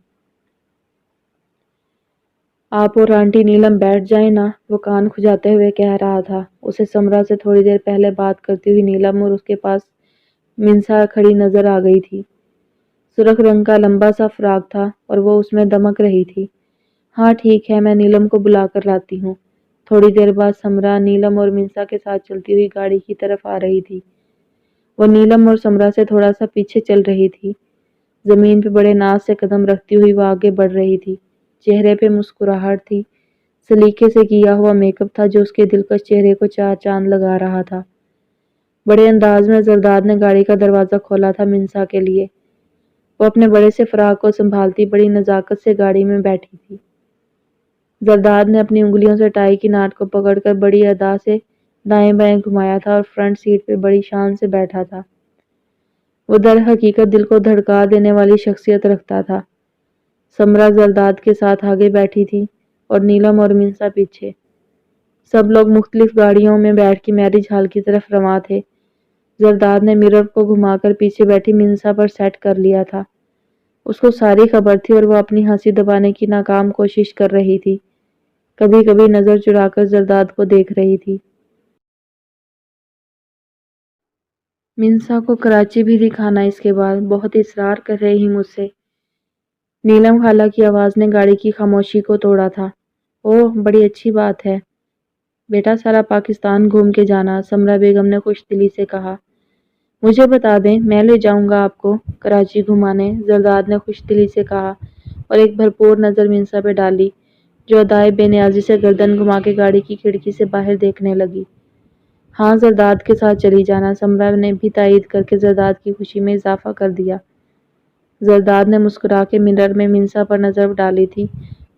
آپ اور آنٹی نیلم بیٹھ جائیں نا، وہ کان کھجاتے ہوئے کہہ رہا تھا۔ اسے سمرا سے تھوڑی دیر پہلے بات کرتی ہوئی نیلم اور اس کے پاس منسا کھڑی نظر آ گئی تھی۔ سرخ رنگ کا لمبا سا فراق تھا اور وہ اس میں دمک رہی تھی۔ ہاں ٹھیک ہے، میں نیلم کو بلا کر لاتی ہوں۔ تھوڑی دیر بعد سمرا نیلم اور منسا کے ساتھ چلتی ہوئی گاڑی کی طرف آ رہی تھی۔ وہ نیلم اور سمرا سے تھوڑا سا پیچھے چل رہی تھی۔ زمین پہ بڑے ناز سے قدم رکھتی ہوئی وہ آگے بڑھ رہی تھی۔ چہرے پہ مسکراہٹ تھی، سلیقے سے کیا ہوا میک اپ تھا جو اس کے دلکش چہرے کو 4 چاند لگا رہا تھا۔ بڑے انداز میں زرداد نے گاڑی کا دروازہ کھولا تھا منسا کے لیے۔ وہ اپنے بڑے سے فراق کو سنبھالتی بڑی نزاکت سے گاڑی میں بیٹھی تھی۔ زرداد نے اپنی انگلیوں سے ٹائی کی ناٹ کو پکڑ کر بڑی ادا سے دائیں بائیں گھمایا تھا اور فرنٹ سیٹ پہ بڑی شان سے بیٹھا تھا۔ وہ در حقیقت دل کو دھڑکا دینے والی شخصیت رکھتا تھا۔ سمرا زرداد کے ساتھ آگے بیٹھی تھی اور نیلم اور منسا پیچھے۔ سب لوگ مختلف گاڑیوں میں بیٹھ کے میرج ہال کی طرف رواں تھے۔ زرداد نے مرر کو گھما کر پیچھے بیٹھی منسا پر سیٹ کر لیا تھا۔ اس کو ساری خبر تھی اور وہ اپنی ہنسی دبانے کی ناکام کوشش کر رہی تھی۔ کبھی کبھی نظر چرا کر زرداد کو دیکھ رہی تھی۔ منسا کو کراچی بھی دکھانا اس کے بعد، بہت اصرار کر رہی مجھ سے۔ نیلم خالہ کی آواز نے گاڑی کی خاموشی کو توڑا تھا۔ اوہ بڑی اچھی بات ہے بیٹا، سارا پاکستان گھوم کے جانا، سمرا بیگم نے خوش دلی سے کہا۔ مجھے بتا دیں، میں لے جاؤں گا آپ کو کراچی گھمانے، زرداد نے خوش دلی سے کہا اور ایک بھرپور نظر منسا پہ ڈالی جو ادائے بے نیازی سے گردن گھما کے گاڑی کی کھڑکی سے باہر دیکھنے لگی۔ ہاں زرداد کے ساتھ چلی جانا، سمرا نے بھی تائید کر کے زرداد کی خوشی میں اضافہ کر دیا۔ زرداد نے مسکرا کے مرر میں منسا پر نظر ڈالی تھی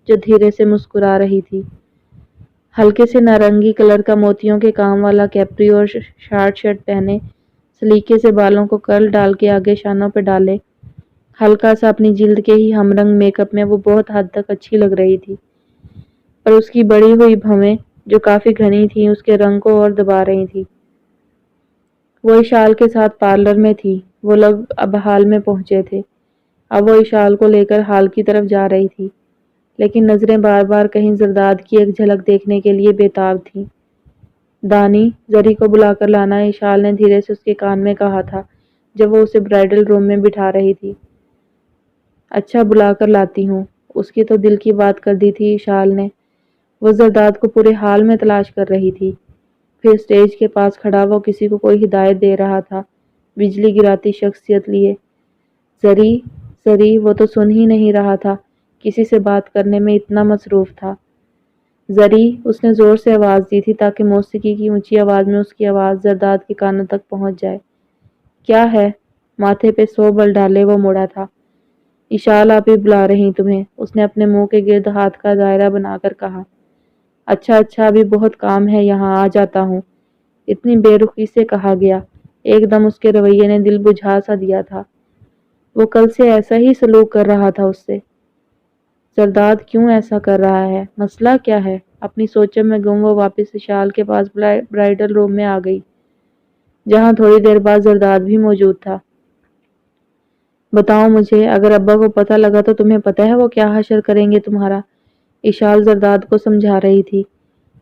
جو دھیرے سے مسکرا رہی تھی۔ ہلکے سے نارنگی کلر کا موتیوں کے کام والا کیپری اور شارٹ شرٹ پہنے، سلیقے سے بالوں کو کرل ڈال کے آگے شانوں پہ ڈالے، ہلکا سا اپنی جلد کے ہی ہم رنگ میک اپ میں وہ بہت حد تک اچھی لگ رہی تھی، پر اس کی بڑی ہوئی بھویں جو کافی گھنی تھیں اس کے رنگ کو اور دبا رہی تھی۔ وہ اشال کے ساتھ پارلر میں تھی۔ وہ لوگ اب ہال میں پہنچے تھے۔ اب وہ اشال کو لے کر ہال کی طرف جا رہی تھی، لیکن نظریں بار بار کہیں زرداد کی ایک جھلک دیکھنے کے لیے بےتاب تھیں۔ دانی، زری کو بلا کر لانا، اشال نے دھیرے سے اس کے کان میں کہا تھا جب وہ اسے برائڈل روم میں بٹھا رہی تھی۔ اچھا بلا کر لاتی ہوں۔ اس کی تو دل کی بات کر دی تھی اشال نے۔ وہ زرداد کو پورے حال میں تلاش کر رہی تھی۔ پھر اسٹیج کے پاس کھڑا وہ کسی کو کوئی ہدایت دے رہا تھا، بجلی گراتی شخصیت لیے۔ زری زری وہ تو سن ہی نہیں رہا تھا، کسی سے بات کرنے میں اتنا مصروف تھا۔ زری اس نے زور سے آواز دی تھی تاکہ موسیقی کی اونچی آواز میں اس کی آواز زرداد کے کانوں تک پہنچ جائے۔ کیا ہے؟ ماتھے پہ 100 بل ڈالے وہ مڑا تھا۔ اشال آپی بلا رہی تمہیں، اس نے اپنے منہ کے گرد ہاتھ کا دائرہ بنا کر کہا۔ اچھا اچھا، ابھی بہت کام ہے یہاں، آ جاتا ہوں۔ اتنی بے رخی سے کہا گیا، ایک دم اس کے رویے نے دل بجھا سا دیا تھا۔ وہ کل سے ایسا ہی سلوک کر رہا تھا اس سے۔ زرداد کیوں ایسا کر رہا ہے؟ مسئلہ کیا ہے؟ اپنی سوچوں میں گم وہ واپس اشال کے پاس برائیڈل روم میں آ گئی، جہاں تھوڑی دیر بعد زرداد بھی موجود تھا۔ بتاؤ مجھے، اگر ابا کو پتہ لگا تو تمہیں پتہ ہے وہ کیا حشر کریں گے تمہارا؟ اشال زرداد کو سمجھا رہی تھی،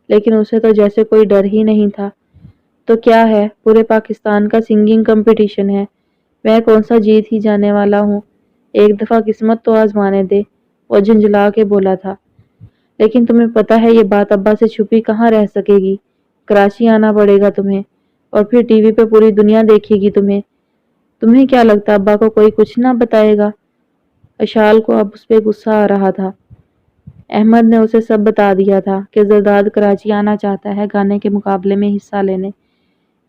لیکن اسے تو جیسے کوئی ڈر ہی نہیں تھا۔ تو کیا ہے؟ پورے پاکستان کا سنگنگ کمپٹیشن ہے، میں کون سا جیت ہی جانے والا ہوں؟ ایک دفعہ قسمت تو آزمانے دے، وہ جھنجھلا کے بولا تھا۔ لیکن تمہیں پتہ ہے یہ بات ابا سے چھپی کہاں رہ سکے گی، کراچی آنا پڑے گا تمہیں، اور پھر ٹی وی پہ پوری دنیا دیکھے گی تمہیں۔ تمہیں کیا لگتا ابا کو کوئی کچھ نہ بتائے گا؟ اشال کو اب اس پہ غصہ آ رہا تھا۔ احمد نے اسے سب بتا دیا تھا کہ زرداد کراچی آنا چاہتا ہے گانے کے مقابلے میں حصہ لینے۔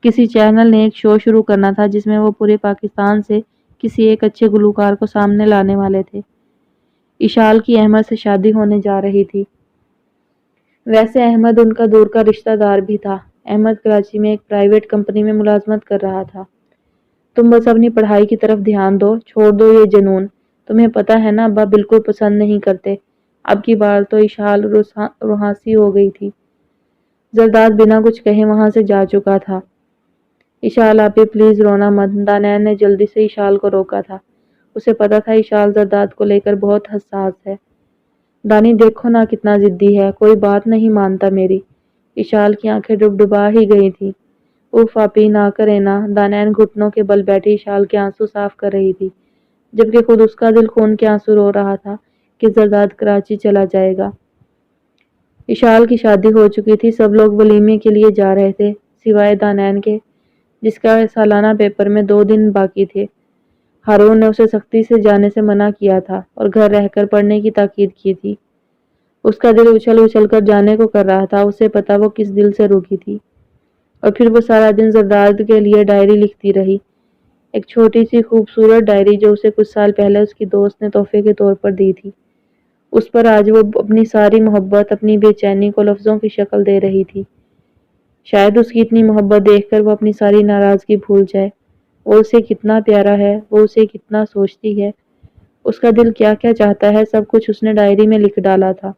کسی چینل نے ایک شو شروع کرنا تھا جس میں وہ پورے پاکستان سے کسی ایک اچھے گلوکار کو سامنے لانے والے تھے۔ اشال کی احمد سے شادی ہونے جا رہی تھی۔ ویسے احمد ان کا دور کا رشتہ دار بھی تھا۔ احمد کراچی میں ایک پرائیویٹ کمپنی میں ملازمت کر رہا تھا۔ تم بس اپنی پڑھائی کی طرف دھیان دو، چھوڑ دو یہ جنون۔ تمہیں پتہ ہے نا ابا بالکل پسند نہیں کرتے۔ اب کی بار تو اشال روحاسی ہو گئی تھی۔ زرداد بنا کچھ کہے وہاں سے جا چکا تھا۔ اشال آپی پلیز رونا مت، دانیال نے جلدی سے اشال کو روکا تھا۔ اسے پتا تھا اشال زرداد کو لے کر بہت حساس ہے۔ دانی دیکھو نا کتنا ضدی ہے، کوئی بات نہیں مانتا میری۔ اشال کی آنکھیں ڈبڈبا ہی گئی تھی۔ اوف آپی نہ کرے نا، دانیال گھٹنوں کے بل بیٹھی اشال کے آنسو صاف کر رہی تھی، جبکہ خود اس کا دل خون کے آنسو رو رہا تھا کہ زرداد کراچی چلا جائے گا۔ اشال کی شادی ہو چکی تھی، سب لوگ ولیمے کے لیے جا رہے تھے سوائے دانیال کے، جس کا سالانہ پیپر میں 2 دن باقی تھے۔ ہارون نے اسے سختی سے جانے سے منع کیا تھا اور گھر رہ کر پڑھنے کی تاکید کی تھی۔ اس کا دل اچھل اچھل کر جانے کو کر رہا تھا، اسے پتا وہ کس دل سے روکی تھی۔ اور پھر وہ سارا دن زرداد کے لیے ڈائری لکھتی رہی، ایک چھوٹی سی خوبصورت ڈائری جو اسے کچھ سال پہلے اس کی دوست نے تحفے کے طور پر دی تھی۔ اس پر آج وہ اپنی ساری محبت، اپنی بے چینی کو لفظوں کی شکل دے رہی تھی۔ شاید اس کی اتنی محبت دیکھ کر وہ اپنی ساری ناراضگی بھول جائے۔ وہ اسے کتنا پیارا ہے، وہ اسے کتنا سوچتی ہے، اس کا دل کیا کیا چاہتا ہے، سب کچھ اس نے ڈائری میں لکھ ڈالا تھا۔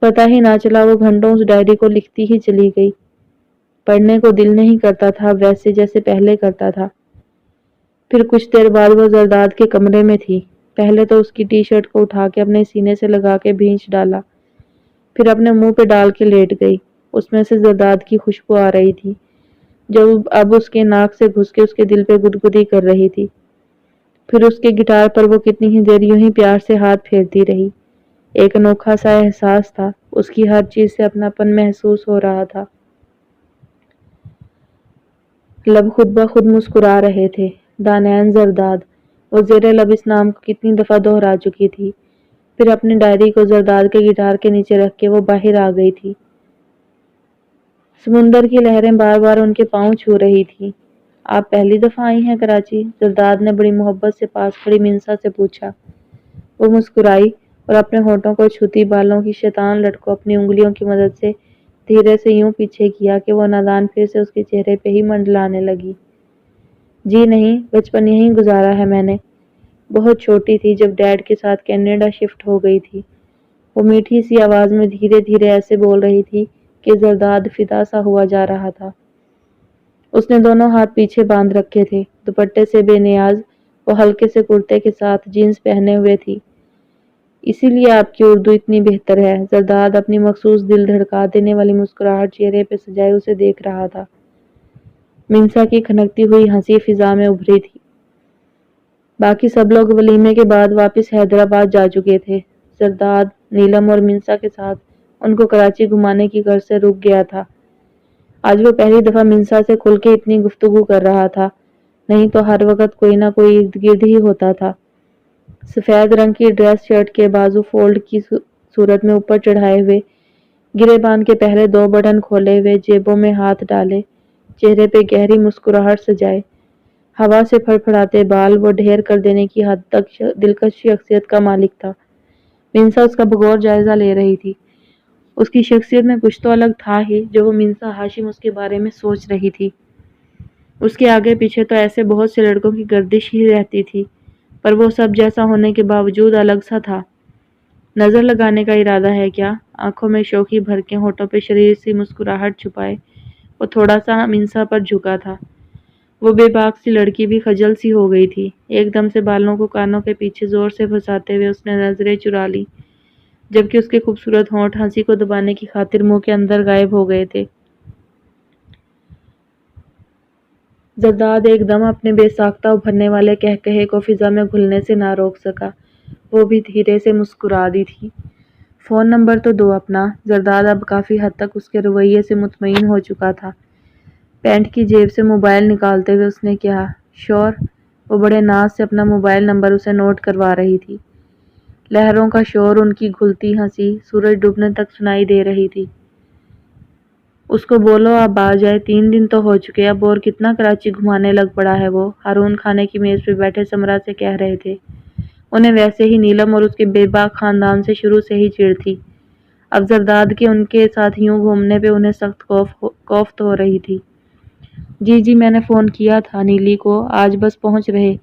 پتہ ہی نہ چلا وہ گھنٹوں اس ڈائری کو لکھتی ہی چلی گئی۔ پڑھنے کو دل نہیں کرتا تھا ویسے جیسے پہلے کرتا تھا۔ پھر کچھ دیر بعد وہ زرداد کے کمرے میں تھی۔ پہلے تو اس کی ٹی شرٹ کو اٹھا کے اپنے سینے سے لگا کے بھینچ ڈالا، پھر اپنے منہ پہ ڈال کے لیٹ گئی۔ اس میں سے زرداد کی خوشبو آ رہی تھی جو اب اس کے ناک سے گھس کے اس کے دل پہ گدگدی کر رہی تھی۔ پھر اس کے گٹار پر وہ کتنی ہی دیر یوں ہی پیار سے ہاتھ پھیرتی رہی۔ ایک انوکھا سا احساس تھا، اس کی ہر چیز سے اپناپن محسوس ہو رہا تھا۔ لب خود بخود مسکرا رہے تھے۔ دانیال زرداد، وہ زیر لب اس نام کو کتنی دفعہ دہرا چکی تھی۔ پھر اپنی ڈائری کو زرداد کے گٹار کے نیچے رکھ کے وہ باہر آ گئی تھی۔ سمندر کی لہریں بار بار ان کے پاؤں چھو رہی تھی۔ آپ پہلی دفعہ آئی ہیں کراچی؟ زرداد نے بڑی محبت سے پاس کھڑی منسا سے پوچھا۔ وہ مسکرائی اور اپنے ہونٹوں کو چھوتی بالوں کی شیطان لٹ کو اپنی انگلیوں کی مدد سے دھیرے سے یوں پیچھے کیا کہ وہ نادان پھر سے اس کے چہرے پہ ہی منڈلانے لگی۔ جی نہیں، بچپن یہیں گزارا ہے میں نے۔ بہت چھوٹی تھی جب ڈیڈ کے ساتھ کینیڈا شفٹ ہو گئی تھی۔ وہ میٹھی سی آواز میں دھیرے دھیرے ایسے بول رہی تھی کہ زرداد فدا سا ہوا جا رہا تھا۔ اس نے دونوں ہاتھ پیچھے باندھ رکھے تھے، دوپٹے سے بے نیاز، وہ ہلکے سے کرتے کے ساتھ جینز پہنے ہوئے تھی۔ اسی لیے آپ کی اردو اتنی بہتر ہے۔ زرداد اپنی مخصوص دل دھڑکا دینے والی مسکراہٹ چہرے پہ سجائے اسے دیکھ رہا تھا۔ منسا کی کھنکتی ہوئی ہنسی فضا میں ابھری تھی۔ باقی سب لوگ ولیمے کے بعد واپس حیدرآباد جا چکے تھے۔ زرداد، نیلم اور منسا کے ساتھ ان کو کراچی گھمانے کی غرض سے رک گیا تھا۔ آج وہ پہلی دفعہ منسا سے کھل کے اتنی گفتگو کر رہا تھا، نہیں تو ہر وقت کوئی نہ کوئی ارد گرد ہی ہوتا تھا۔ سفید رنگ کی ڈریس شرٹ کے بازو فولڈ کی صورت میں اوپر چڑھائے ہوئے، گریبان کے پہلے 2 بٹن کھولے ہوئے، جیبوں میں ہاتھ ڈالے، چہرے پہ گہری مسکراہٹ سجائے، ہوا سے پھڑپھڑاتے بال، وہ ڈھیر کر دینے کی حد تک دلکش شخصیت کا مالک تھا۔ منسا اس کا بغور جائزہ لے رہی تھی۔ اس کی شخصیت میں کچھ تو الگ تھا ہی جو وہ منسا ہاشم اس کے بارے میں سوچ رہی تھی۔ اس کے آگے پیچھے تو ایسے بہت سے لڑکوں کی گردش ہی رہتی تھی، پر وہ سب جیسا ہونے کے باوجود الگ سا تھا۔ نظر لگانے کا ارادہ ہے کیا؟ آنکھوں میں شوخی بھر کے، ہونٹوں پہ شریر سی مسکراہٹ چھپائے وہ تھوڑا سا منسا پر جھکا تھا۔ وہ بے باک سی لڑکی بھی خجل سی ہو گئی تھی۔ ایک دم سے بالوں کو کانوں کے پیچھے زور سے پھنساتے ہوئے اس نے نظریں چرا لی، جبکہ اس کے خوبصورت ہونٹ ہنسی کو دبانے کی خاطر منہ کے اندر غائب ہو گئے تھے۔ زرداد ایک دم اپنے بے ساختہ ابھرنے والے قہقہے کو فضا میں گھلنے سے نہ روک سکا۔ وہ بھی دھیرے سے مسکرا دی تھی۔ فون نمبر تو دو اپنا۔ زرداد اب کافی حد تک اس کے رویے سے مطمئن ہو چکا تھا۔ پینٹ کی جیب سے موبائل نکالتے ہوئے اس نے کہا، شور؟ وہ بڑے ناز سے اپنا موبائل نمبر اسے نوٹ کروا رہی تھی۔ لہروں کا شور، ان کی گھلتی ہنسی سورج ڈوبنے تک سنائی دے رہی تھی۔ اس کو بولو اب آ جائے، 3 دن تو ہو چکے، اب اور کتنا کراچی گھمانے لگ پڑا ہے وہ، ہارون کھانے کی میز پہ بیٹھے سمرا سے کہہ رہے تھے۔ انہیں ویسے ہی نیلم اور اس کے بے باک خاندان سے شروع سے ہی چڑ تھی۔ اب زرداد کے ان کے ساتھ یوں گھومنے پہ انہیں سخت کوفت ہو رہی تھی۔ جی میں نے فون کیا تھا نیلی کو، آج بس پہنچ رہے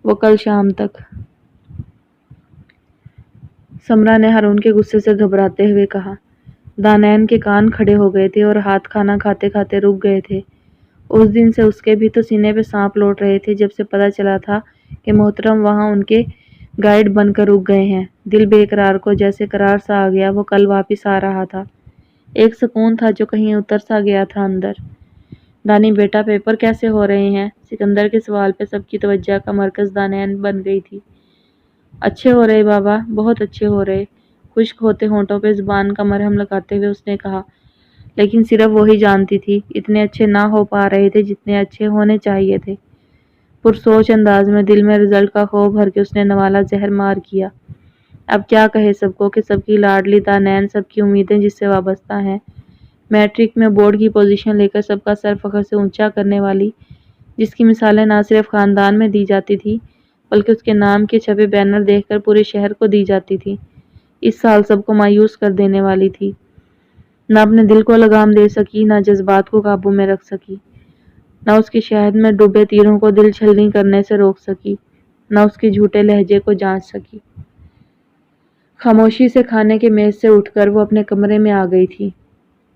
وہ کل شام تک۔ سمرا نے ہارون کے غصے سے گھبراتے ہوئے کہا۔ دانین کے کان کھڑے ہو گئے تھے اور ہاتھ کھانا کھاتے کھاتے رک گئے تھے۔ اس دن سے اس کے بھی تو سینے پہ سانپ لوٹ رہے تھے جب سے پتہ چلا تھا کہ محترم وہاں ان کے گائیڈ بن کر رک گئے ہیں۔ دل بے قرار کو جیسے قرار سا آ گیا، وہ کل واپس آ رہا تھا۔ ایک سکون تھا جو کہیں اتر سا گیا تھا اندر۔ دانی بیٹا پیپر کیسے ہو رہے ہیں؟ سکندر کے سوال پہ سب کی توجہ کا مرکز دانین بن گئی تھی۔ اچھے ہو رہے بابا، بہت اچھے ہو رہے، خشک ہوتے ہونٹوں پہ زبان کا مرہم لگاتے ہوئے اس نے کہا۔ لیکن صرف وہی جانتی تھی، اتنے اچھے نہ ہو پا رہے تھے جتنے اچھے ہونے چاہیے تھے۔ پرسوچ انداز میں دل میں رزلٹ کا خوف بھر کے اس نے نوالا زہر مار کیا۔ اب کیا کہے سب کو کہ سب کی لاڈلی دانین، سب کی امیدیں جس سے وابستہ ہیں، میٹرک میں بورڈ کی پوزیشن لے کر سب کا سر فخر سے اونچا کرنے والی، جس کی مثالیں نہ صرف خاندان میں دی جاتی تھی بلکہ اس کے نام کے چھپے بینر دیکھ کر پورے شہر کو دی جاتی تھی، اس سال سب کو مایوس کر دینے والی تھی۔ نہ اپنے دل کو لگام دے سکی، نہ جذبات کو قابو میں رکھ سکی، نہ اس کے شہد میں ڈوبے تیروں کو دل چھلنی کرنے سے روک سکی، نہ اس کے جھوٹے لہجے کو جانچ سکی۔ خاموشی سے کھانے کے میز سے اٹھ کر وہ اپنے کمرے میں آ گئی تھی۔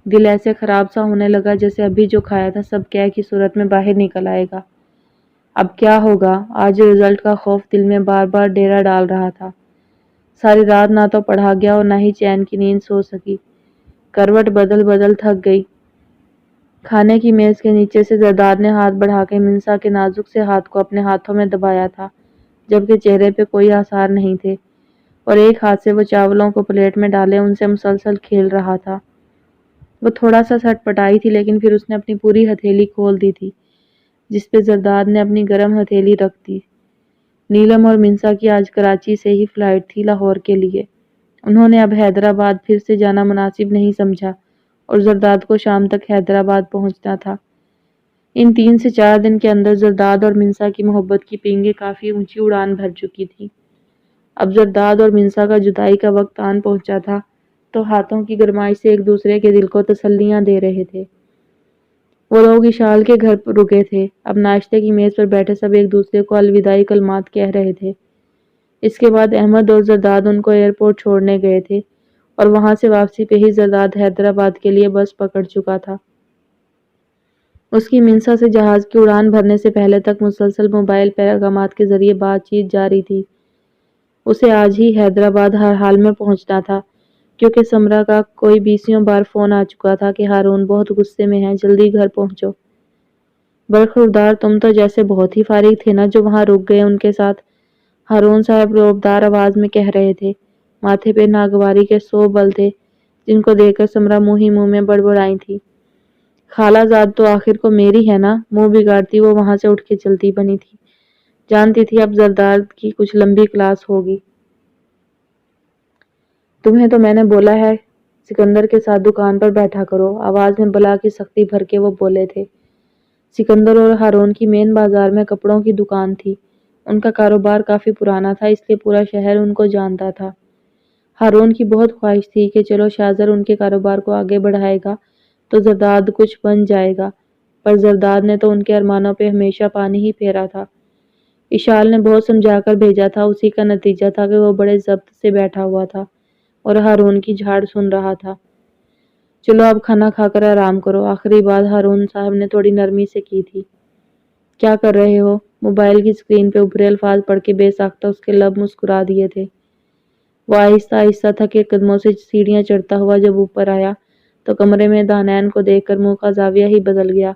دل ایسے خراب سا ہونے لگا جیسے ابھی جو کھایا تھا سب قے کی صورت میں باہر نکل آئے گا۔ اب کیا ہوگا؟ آج رزلٹ کا خوف دل میں بار بار ڈیرا ڈال رہا تھا۔ ساری رات نہ تو پڑھا گیا اور نہ ہی چین کی نیند سو سکی۔ کروٹ بدل تھک گئی۔ کھانے کی میز کے نیچے سے زرداد نے ہاتھ بڑھا کے منسا کے نازک سے ہاتھ کو اپنے ہاتھوں میں دبایا تھا، جبکہ چہرے پہ کوئی آثار نہیں تھے، اور ایک ہاتھ سے وہ چاولوں کو پلیٹ میں ڈالے ان سے مسلسل کھیل رہا تھا۔ وہ تھوڑا سا سٹ پٹائی تھی لیکن پھر اس نے اپنی پوری ہتھیلی کھول دی تھی، جس پہ زرداد نے اپنی گرم ہتھیلی رکھ دی۔ نیلم اور منسا کی آج کراچی سے ہی فلائٹ تھی لاہور کے لیے۔ انہوں نے اب حیدرآباد پھر سے جانا مناسب نہیں سمجھا اور زرداد کو شام تک حیدرآباد پہنچنا تھا۔ ان 3 سے 4 دن کے اندر زرداد اور منسا کی محبت کی پینگیں کافی اونچی اڑان بھر چکی تھی۔ اب زرداد اور منسا کا جدائی کا وقت آن پہنچا تھا تو ہاتھوں کی گرمائی سے ایک دوسرے کے دل کو تسلیاں دے رہے تھے۔ وہ لوگ اشال کے گھر پر رکے تھے۔ اب ناشتے کی میز پر بیٹھے سب ایک دوسرے کو الوداعی کلمات کہہ رہے تھے۔ اس کے بعد احمد اور زرداد ان کو ایئرپورٹ چھوڑنے گئے تھے اور وہاں سے واپسی پہ ہی زرداد حیدرآباد کے لیے بس پکڑ چکا تھا۔ اس کی منسا سے جہاز کی اڑان بھرنے سے پہلے تک مسلسل موبائل پیغامات کے ذریعے بات چیت جاری تھی۔ اسے آج ہی حیدرآباد ہر حال میں پہنچنا تھا، کیونکہ سمرا کا کوئی 20 بار فون آ چکا تھا کہ ہارون بہت غصے میں ہے، جلدی گھر پہنچو۔ برخوردار تم تو جیسے بہت ہی فارغ تھے نا جو وہاں رک گئے ان کے ساتھ، ہارون صاحب روبدار آواز میں کہہ رہے تھے۔ ماتھے پہ ناگواری کے 100 بل تھے جن کو دیکھ کر سمرا منہ ہی منہ میں بڑبڑائی تھی۔ خالہ زاد تو آخر کو میری ہے نا، منہ بگاڑتی وہ وہاں سے اٹھ کے چلتی بنی تھی۔ جانتی تھی اب زرداد کی کچھ لمبی کلاس ہوگی۔ تمہیں تو میں نے بولا ہے سکندر کے ساتھ دکان پر بیٹھا کرو، آواز میں بلا کی سختی بھر کے وہ بولے تھے۔ سکندر اور ہارون کی مین بازار میں کپڑوں کی دکان تھی۔ ان کا کاروبار کافی پرانا تھا اس لیے پورا شہر ان کو جانتا تھا۔ ہارون کی بہت خواہش تھی کہ چلو شاہزر ان کے کاروبار کو آگے بڑھائے گا تو زرداد کچھ بن جائے گا، پر زرداد نے تو ان کے ارمانوں پہ ہمیشہ پانی ہی پھیرا تھا۔ اشال نے بہت سمجھا کر بھیجا تھا، اسی کا نتیجہ تھا کہ وہ بڑے ضبط سے بیٹھا ہوا تھا اور ہارون کی جھاڑ سن رہا تھا۔ چلو اب کھانا کھا کر آرام کرو، آخری بات ہارون صاحب نے تھوڑی نرمی سے کی تھی۔ کیا کر رہے ہو؟ موبائل کی اسکرین پہ ابھرے الفاظ پڑھ کے بے ساختہ اس کے لب مسکرا دیے تھے۔ وہ آہستہ آہستہ تھکے قدموں سے سیڑھیاں چڑھتا ہوا جب اوپر آیا تو کمرے میں دانین کو دیکھ کر منہ کا زاویہ ہی بدل گیا۔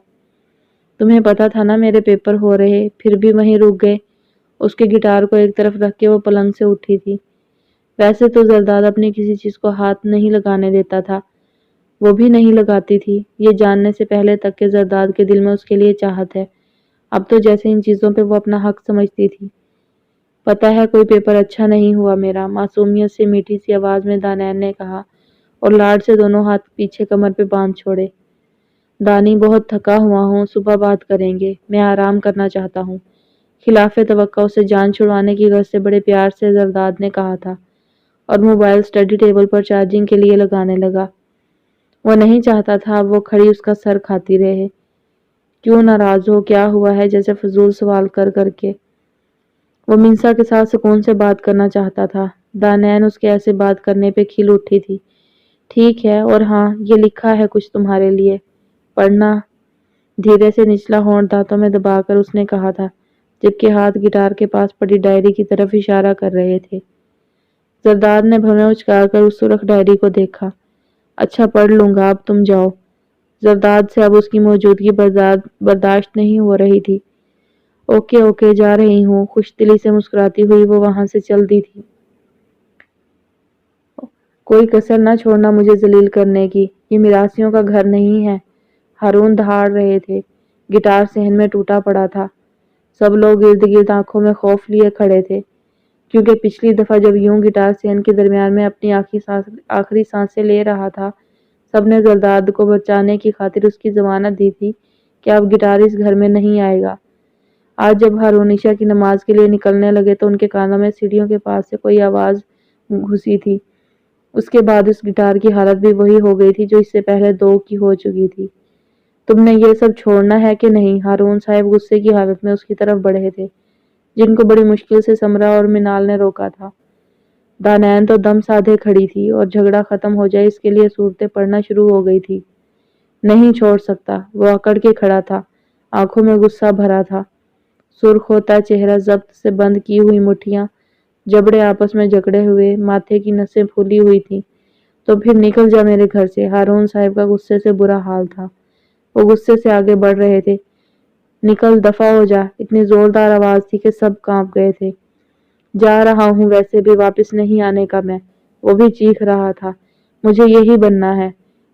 تمہیں پتا تھا نا میرے پیپر ہو رہے، پھر بھی وہیں رک گئے۔ اس کے گٹار کو ایک طرف رکھ کے وہ پلنگ سے اٹھی تھی۔ ویسے تو زرداد اپنی کسی چیز کو ہاتھ نہیں لگانے دیتا تھا، وہ بھی نہیں لگاتی تھی، یہ جاننے سے پہلے تک کہ زرداد کے دل میں اس کے لیے چاہت ہے۔ اب تو جیسے ان چیزوں پہ وہ اپنا حق سمجھتی تھی۔ پتا ہے کوئی پیپر اچھا نہیں ہوا میرا، معصومیت سے میٹھی سی آواز میں دانین نے کہا اور لاڈ سے دونوں ہاتھ پیچھے کمر پہ باندھ چھوڑے۔ دانی بہت تھکا ہوا ہوں، صبح بات کریں گے، میں آرام کرنا چاہتا ہوں، خلاف توقع اسے جان چھڑوانے کی غرض سے بڑے پیار سے زرداد نے کہا تھا اور موبائل اسٹڈی ٹیبل پر چارجنگ کے لیے لگانے لگا۔ وہ نہیں چاہتا تھا اب وہ کھڑی اس کا سر کھاتی رہے۔ کیوں ناراض ہو، کیا ہوا ہے، جیسے فضول سوال کر کر کے۔ وہ منسا کے ساتھ سکون سے بات کرنا چاہتا تھا۔ دانین اس کے ایسے بات کرنے پہ کھل اٹھی تھی۔ ٹھیک ہے، اور ہاں یہ لکھا ہے کچھ تمہارے لیے، پڑھنا۔ دھیرے سے نچلا ہونٹ دانتوں میں دبا کر اس نے کہا تھا جبکہ ہاتھ گٹار کے پاس پڑی ڈائری کی طرف اشارہ کر رہے تھے۔ زرداد نے بھویں اچکا کر اس سرخ ڈائری کو دیکھا۔ اچھا پڑھ لوں گا، اب تم جاؤ۔ زرداد سے اب اس کی موجودگی برداشت نہیں ہو رہی تھی۔ اوکے اوکے، جا رہی ہوں، خوش دلی سے مسکراتی ہوئی وہ وہاں سے چل دی تھی۔ کوئی کسر نہ چھوڑنا مجھے ذلیل کرنے کی، یہ میراثیوں کا گھر نہیں ہے۔ ہارون دہاڑ رہے تھے، گٹار صحن میں ٹوٹا پڑا تھا۔ سب لوگ ارد گرد آنکھوں میں خوف لیے کھڑے تھے، کیونکہ پچھلی دفعہ جب یوں گٹار صحن کے درمیان میں اپنی آخری سانسیں لے رہا تھا، سب نے زرداد کو بچانے کی خاطر اس کی ضمانت دی تھی کہ اب گٹار اس گھر میں نہیں آئے گا۔ آج جب ہارون عشاء کی نماز کے لیے نکلنے لگے تو ان کے کانوں میں سیڑھیوں کے پاس سے کوئی آواز گھسی تھی۔ اس کے بعد اس گٹار کی حالت بھی وہی ہو گئی تھی جو اس سے پہلے 2 کی ہو چکی تھی۔ تم نے یہ سب چھوڑنا ہے کہ نہیں؟ ہارون صاحب غصے کی حالت میں اس کی طرف بڑھے تھے، جن کو بڑی مشکل سے سمرا اور منال نے روکا تھا۔ دانین تو دم سادھے کھڑی تھی اور جھگڑا ختم ہو جائے اس کے لیے صورتیں پڑنا شروع ہو گئی تھی۔ نہیں چھوڑ سکتا، وہ اکڑ کے کھڑا تھا، آنکھوں میں غصہ بھرا تھا، سرخ ہوتا چہرہ، ضبط سے بند کی ہوئی مٹھیاں، جبڑے آپس میں جکڑے ہوئے، ماتھے کی نسیں پھولی ہوئی تھیں۔ تو پھر نکل جا میرے گھر سے۔ ہارون صاحب کا غصے سے برا حال تھا، وہ غصے سے آگے بڑھ رہے تھے۔ نکل، دفع ہو جا، اتنی زوردار آواز تھی کہ سب کانپ گئے تھے۔ جا رہا ہوں، ویسے بھی واپس نہیں آنے کا میں، وہ بھی چیخ رہا تھا۔ مجھے یہی بننا ہے،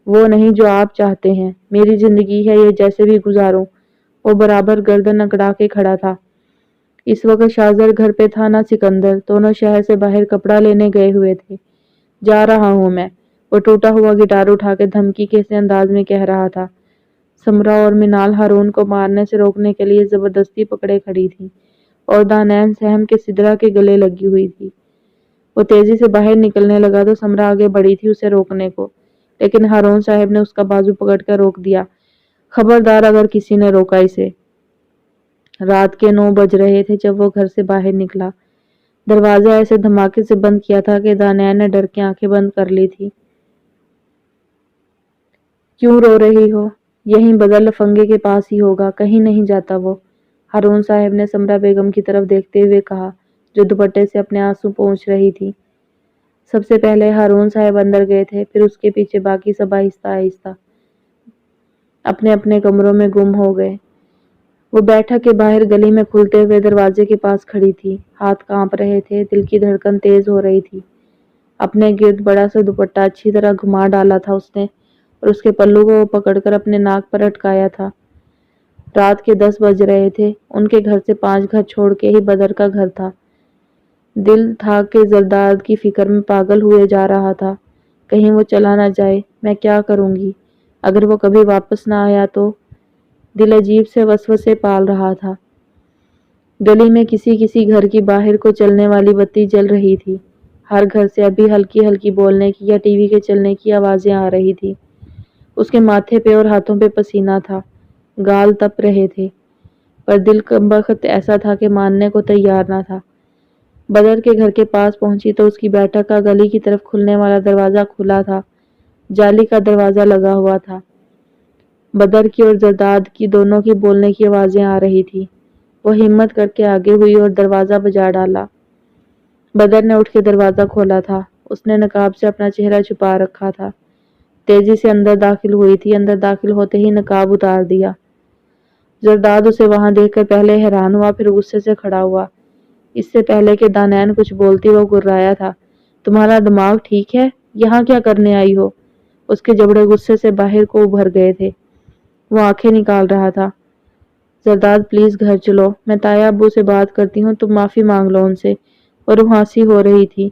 وہ نہیں جو آپ چاہتے ہیں، میری زندگی ہے یہ جیسے بھی گزاروں۔ وہ برابر گردن اکڑا کے کھڑا تھا۔ اس وقت شاہزر گھر پہ تھا نہ سکندر، دونوں شہر سے باہر کپڑا لینے گئے ہوئے تھے۔ جا رہا ہوں میں، وہ ٹوٹا ہوا گٹار اٹھا کے دھمکی کے سے انداز میں کہہ رہا تھا۔ سمرا اور منال ہارون کو مارنے سے روکنے کے لیے زبردستی پکڑے کھڑی تھی اور دانین سہم کے سدرا کے گلے لگی ہوئی تھی۔ وہ تیزی سے باہر نکلنے لگا تو سمرا آگے بڑھی تھی اسے روکنے کو، لیکن ہارون صاحب نے اس کا بازو پکڑ کر روک دیا۔ خبردار اگر کسی نے روکا اسے۔ رات کے 9 بج رہے تھے جب وہ گھر سے باہر نکلا۔ دروازہ ایسے دھماکے سے بند کیا تھا کہ دانین نے ڈر کے آنکھیں بند کر لی تھی۔ کیوں رو رہی ہو؟ یہیں بغل لفنگے کے پاس ہی ہوگا، کہیں نہیں جاتا وہ، ہارون صاحب نے سمرا بیگم کی طرف دیکھتے ہوئے کہا جو دوپٹے سے اپنے آنسو پونچھ رہی تھی۔ سب سے پہلے ہارون صاحب اندر گئے تھے، پھر اس کے پیچھے باقی سب آہستہ آہستہ اپنے اپنے کمروں میں گم ہو گئے۔ وہ بیٹھک کے باہر گلی میں کھلتے ہوئے دروازے کے پاس کھڑی تھی۔ ہاتھ کانپ رہے تھے، دل کی دھڑکن تیز ہو رہی تھی۔ اپنے گرد بڑا سا دوپٹہ اچھی طرح گھما ڈالا تھا اس نے اور اس کے پلو کو وہ پکڑ کر اپنے ناک پر اٹکایا تھا۔ رات کے 10 بج رہے تھے۔ ان کے گھر سے 5 گھر چھوڑ کے ہی بدر کا گھر تھا۔ دل تھا کہ زرداد کی فکر میں پاگل ہوئے جا رہا تھا۔ کہیں وہ چلا نہ جائے، میں کیا کروں گی؟ اگر وہ کبھی واپس نہ آیا تو؟ دل عجیب سے وسوسے پال رہا تھا۔ گلی میں کسی گھر کی باہر کو چلنے والی بتی جل رہی تھی۔ ہر گھر سے ابھی ہلکی ہلکی بولنے کی یا ٹی وی کے چلنے کی آوازیں آ رہی تھی۔ اس کے ماتھے پہ اور ہاتھوں پہ پسینہ تھا، گال تپ رہے تھے، پر دل کمبخت ایسا تھا کہ ماننے کو تیار نہ تھا۔ بدر کے گھر کے پاس پہنچی تو اس کی بیٹھک کا گلی کی طرف کھلنے والا دروازہ کھلا تھا، جالی کا دروازہ لگا ہوا تھا۔ بدر کی اور زرداد کی دونوں کی بولنے کی آوازیں آ رہی تھی۔ وہ ہمت کر کے آگے ہوئی اور دروازہ بجا ڈالا۔ بدر نے اٹھ کے دروازہ کھولا تھا۔ اس نے نقاب سے اپنا چہرہ چھپا رکھا تھا۔ تیزی سے اندر داخل ہوئی تھی۔ اندر داخل ہوتے ہی نقاب اتار دیا۔ زرداد اسے وہاں دیکھ کر پہلے حیران ہوا، پھر غصے سے کھڑا ہوا۔ اس سے پہلے کہ دانین کچھ بولتی وہ گرایا تھا، تمہارا دماغ ٹھیک ہے؟ یہاں کیا کرنے آئی ہو؟ اس کے جبڑے غصے سے باہر کو ابھر گئے تھے۔ وہ آنکھیں نکال رہا تھا۔ زرداد پلیز گھر چلو، میں تایا ابو سے بات کرتی ہوں، تم معافی مانگ لو ان سے۔ وہ روحانسی ہو رہی تھی۔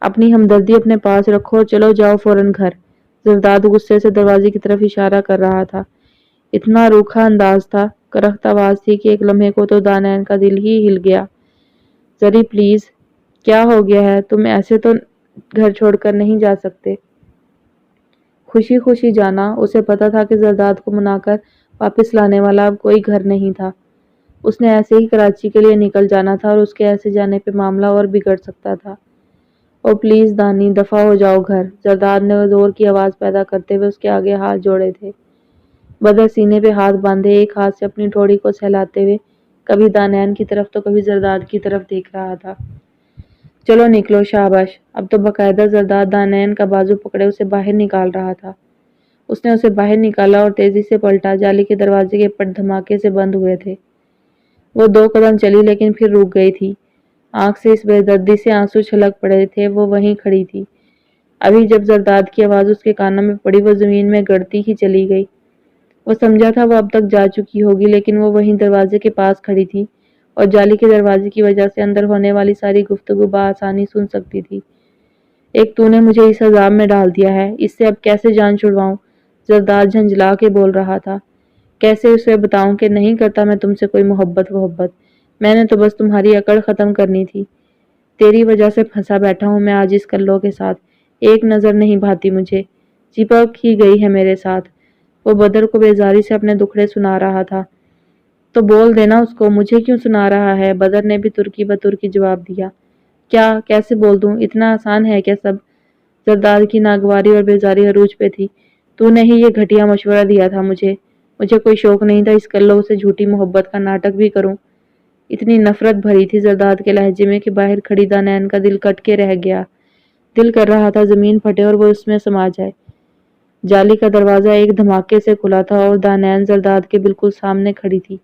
اپنی ہمدردی اپنے پاس رکھو اور چلو جاؤ فوراً گھر۔ زرداد غصے سے دروازے کی طرف اشارہ کر رہا تھا۔ اتنا روکھا انداز تھا، کرخت آواز تھی کہ ایک لمحے کو تو دانین کا دل ہی ہل گیا۔ زری پلیز، کیا ہو گیا ہے؟ تم ایسے تو گھر چھوڑ کر نہیں جا سکتے۔ خوشی خوشی جانا۔ اسے پتا تھا کہ زرداد کو منا کر واپس لانے والا اب کوئی گھر نہیں تھا۔ اس نے ایسے ہی کراچی کے لیے نکل جانا تھا اور اس کے ایسے جانے پہ معاملہ اور بگڑ سکتا تھا۔ او پلیز دانی، دفع ہو جاؤ گھر۔ زرداد نے زور کی آواز پیدا کرتے ہوئے اس کے آگے ہاتھ جوڑے تھے۔ بدر سینے پہ ہاتھ باندھے ایک ہاتھ سے اپنی ٹھوڑی کو سہلاتے ہوئے کبھی دانین کی طرف تو کبھی زرداد کی طرف دیکھ رہا تھا۔ چلو نکلو، شاباش۔ اب تو باقاعدہ زرداد دانین کا بازو پکڑے اسے باہر نکال رہا تھا۔ اس نے اسے باہر نکالا اور تیزی سے پلٹا۔ جالی کے دروازے کے پٹ دھماکے سے بند ہوئے تھے۔ وہ 2 قدم چلی لیکن پھر رک گئی تھی۔ آنکھ سے اس بے دردی سے آنسو چھلک پڑے تھے۔ وہ وہیں کھڑی تھی۔ ابھی جب زرداد کی آواز اس کے کانوں میں پڑی وہ زمین میں گڑتی ہی چلی گئی۔ وہ سمجھا تھا وہ اب تک جا چکی ہوگی، لیکن وہ وہیں دروازے کے پاس کھڑی تھی اور جالی کے دروازے کی وجہ سے اندر ہونے والی ساری گفتگو بآسانی سن سکتی تھی۔ ایک تو نے مجھے اس عذاب میں ڈال دیا ہے، اس سے اب کیسے جان چھڑواؤں؟ زرداد جھنجھلا کے بول رہا تھا۔ کیسے اسے بتاؤں کہ نہیں کرتا میں تم سے کوئی محبت میں نے تو بس تمہاری اکڑ ختم کرنی تھی۔ تیری وجہ سے پھنسا بیٹھا ہوں میں آج اس کلو کے ساتھ، ایک نظر نہیں بھاتی مجھے، چپک ہی گئی ہے میرے ساتھ۔ وہ بدر کو بیزاری سے اپنے دکھڑے سنا رہا تھا۔ تو بول دینا اس کو، مجھے کیوں سنا رہا ہے؟ بدر نے بھی ترکی بترکی جواب دیا۔ کیا؟ کیسے بول دوں؟ اتنا آسان ہے کیا سب؟ زرداد کی ناگواری اور بیزاری عروج پہ تھی۔ تو نے ہی یہ گھٹیا مشورہ دیا تھا مجھے کوئی شوق نہیں تھا اس کلو سے جھوٹی محبت کا ناٹک بھی کروں۔ اتنی نفرت بھری تھی زرداد کے لہجے میں کہ باہر کھڑی دانین کا دل کٹ کے رہ گیا۔ دل کر رہا تھا زمین پھٹے اور وہ اس میں سما جائے۔ جالی کا دروازہ ایک دھماکے سے کھلا تھا اور دانین زرداد کے بالکل سامنے کھڑی تھی۔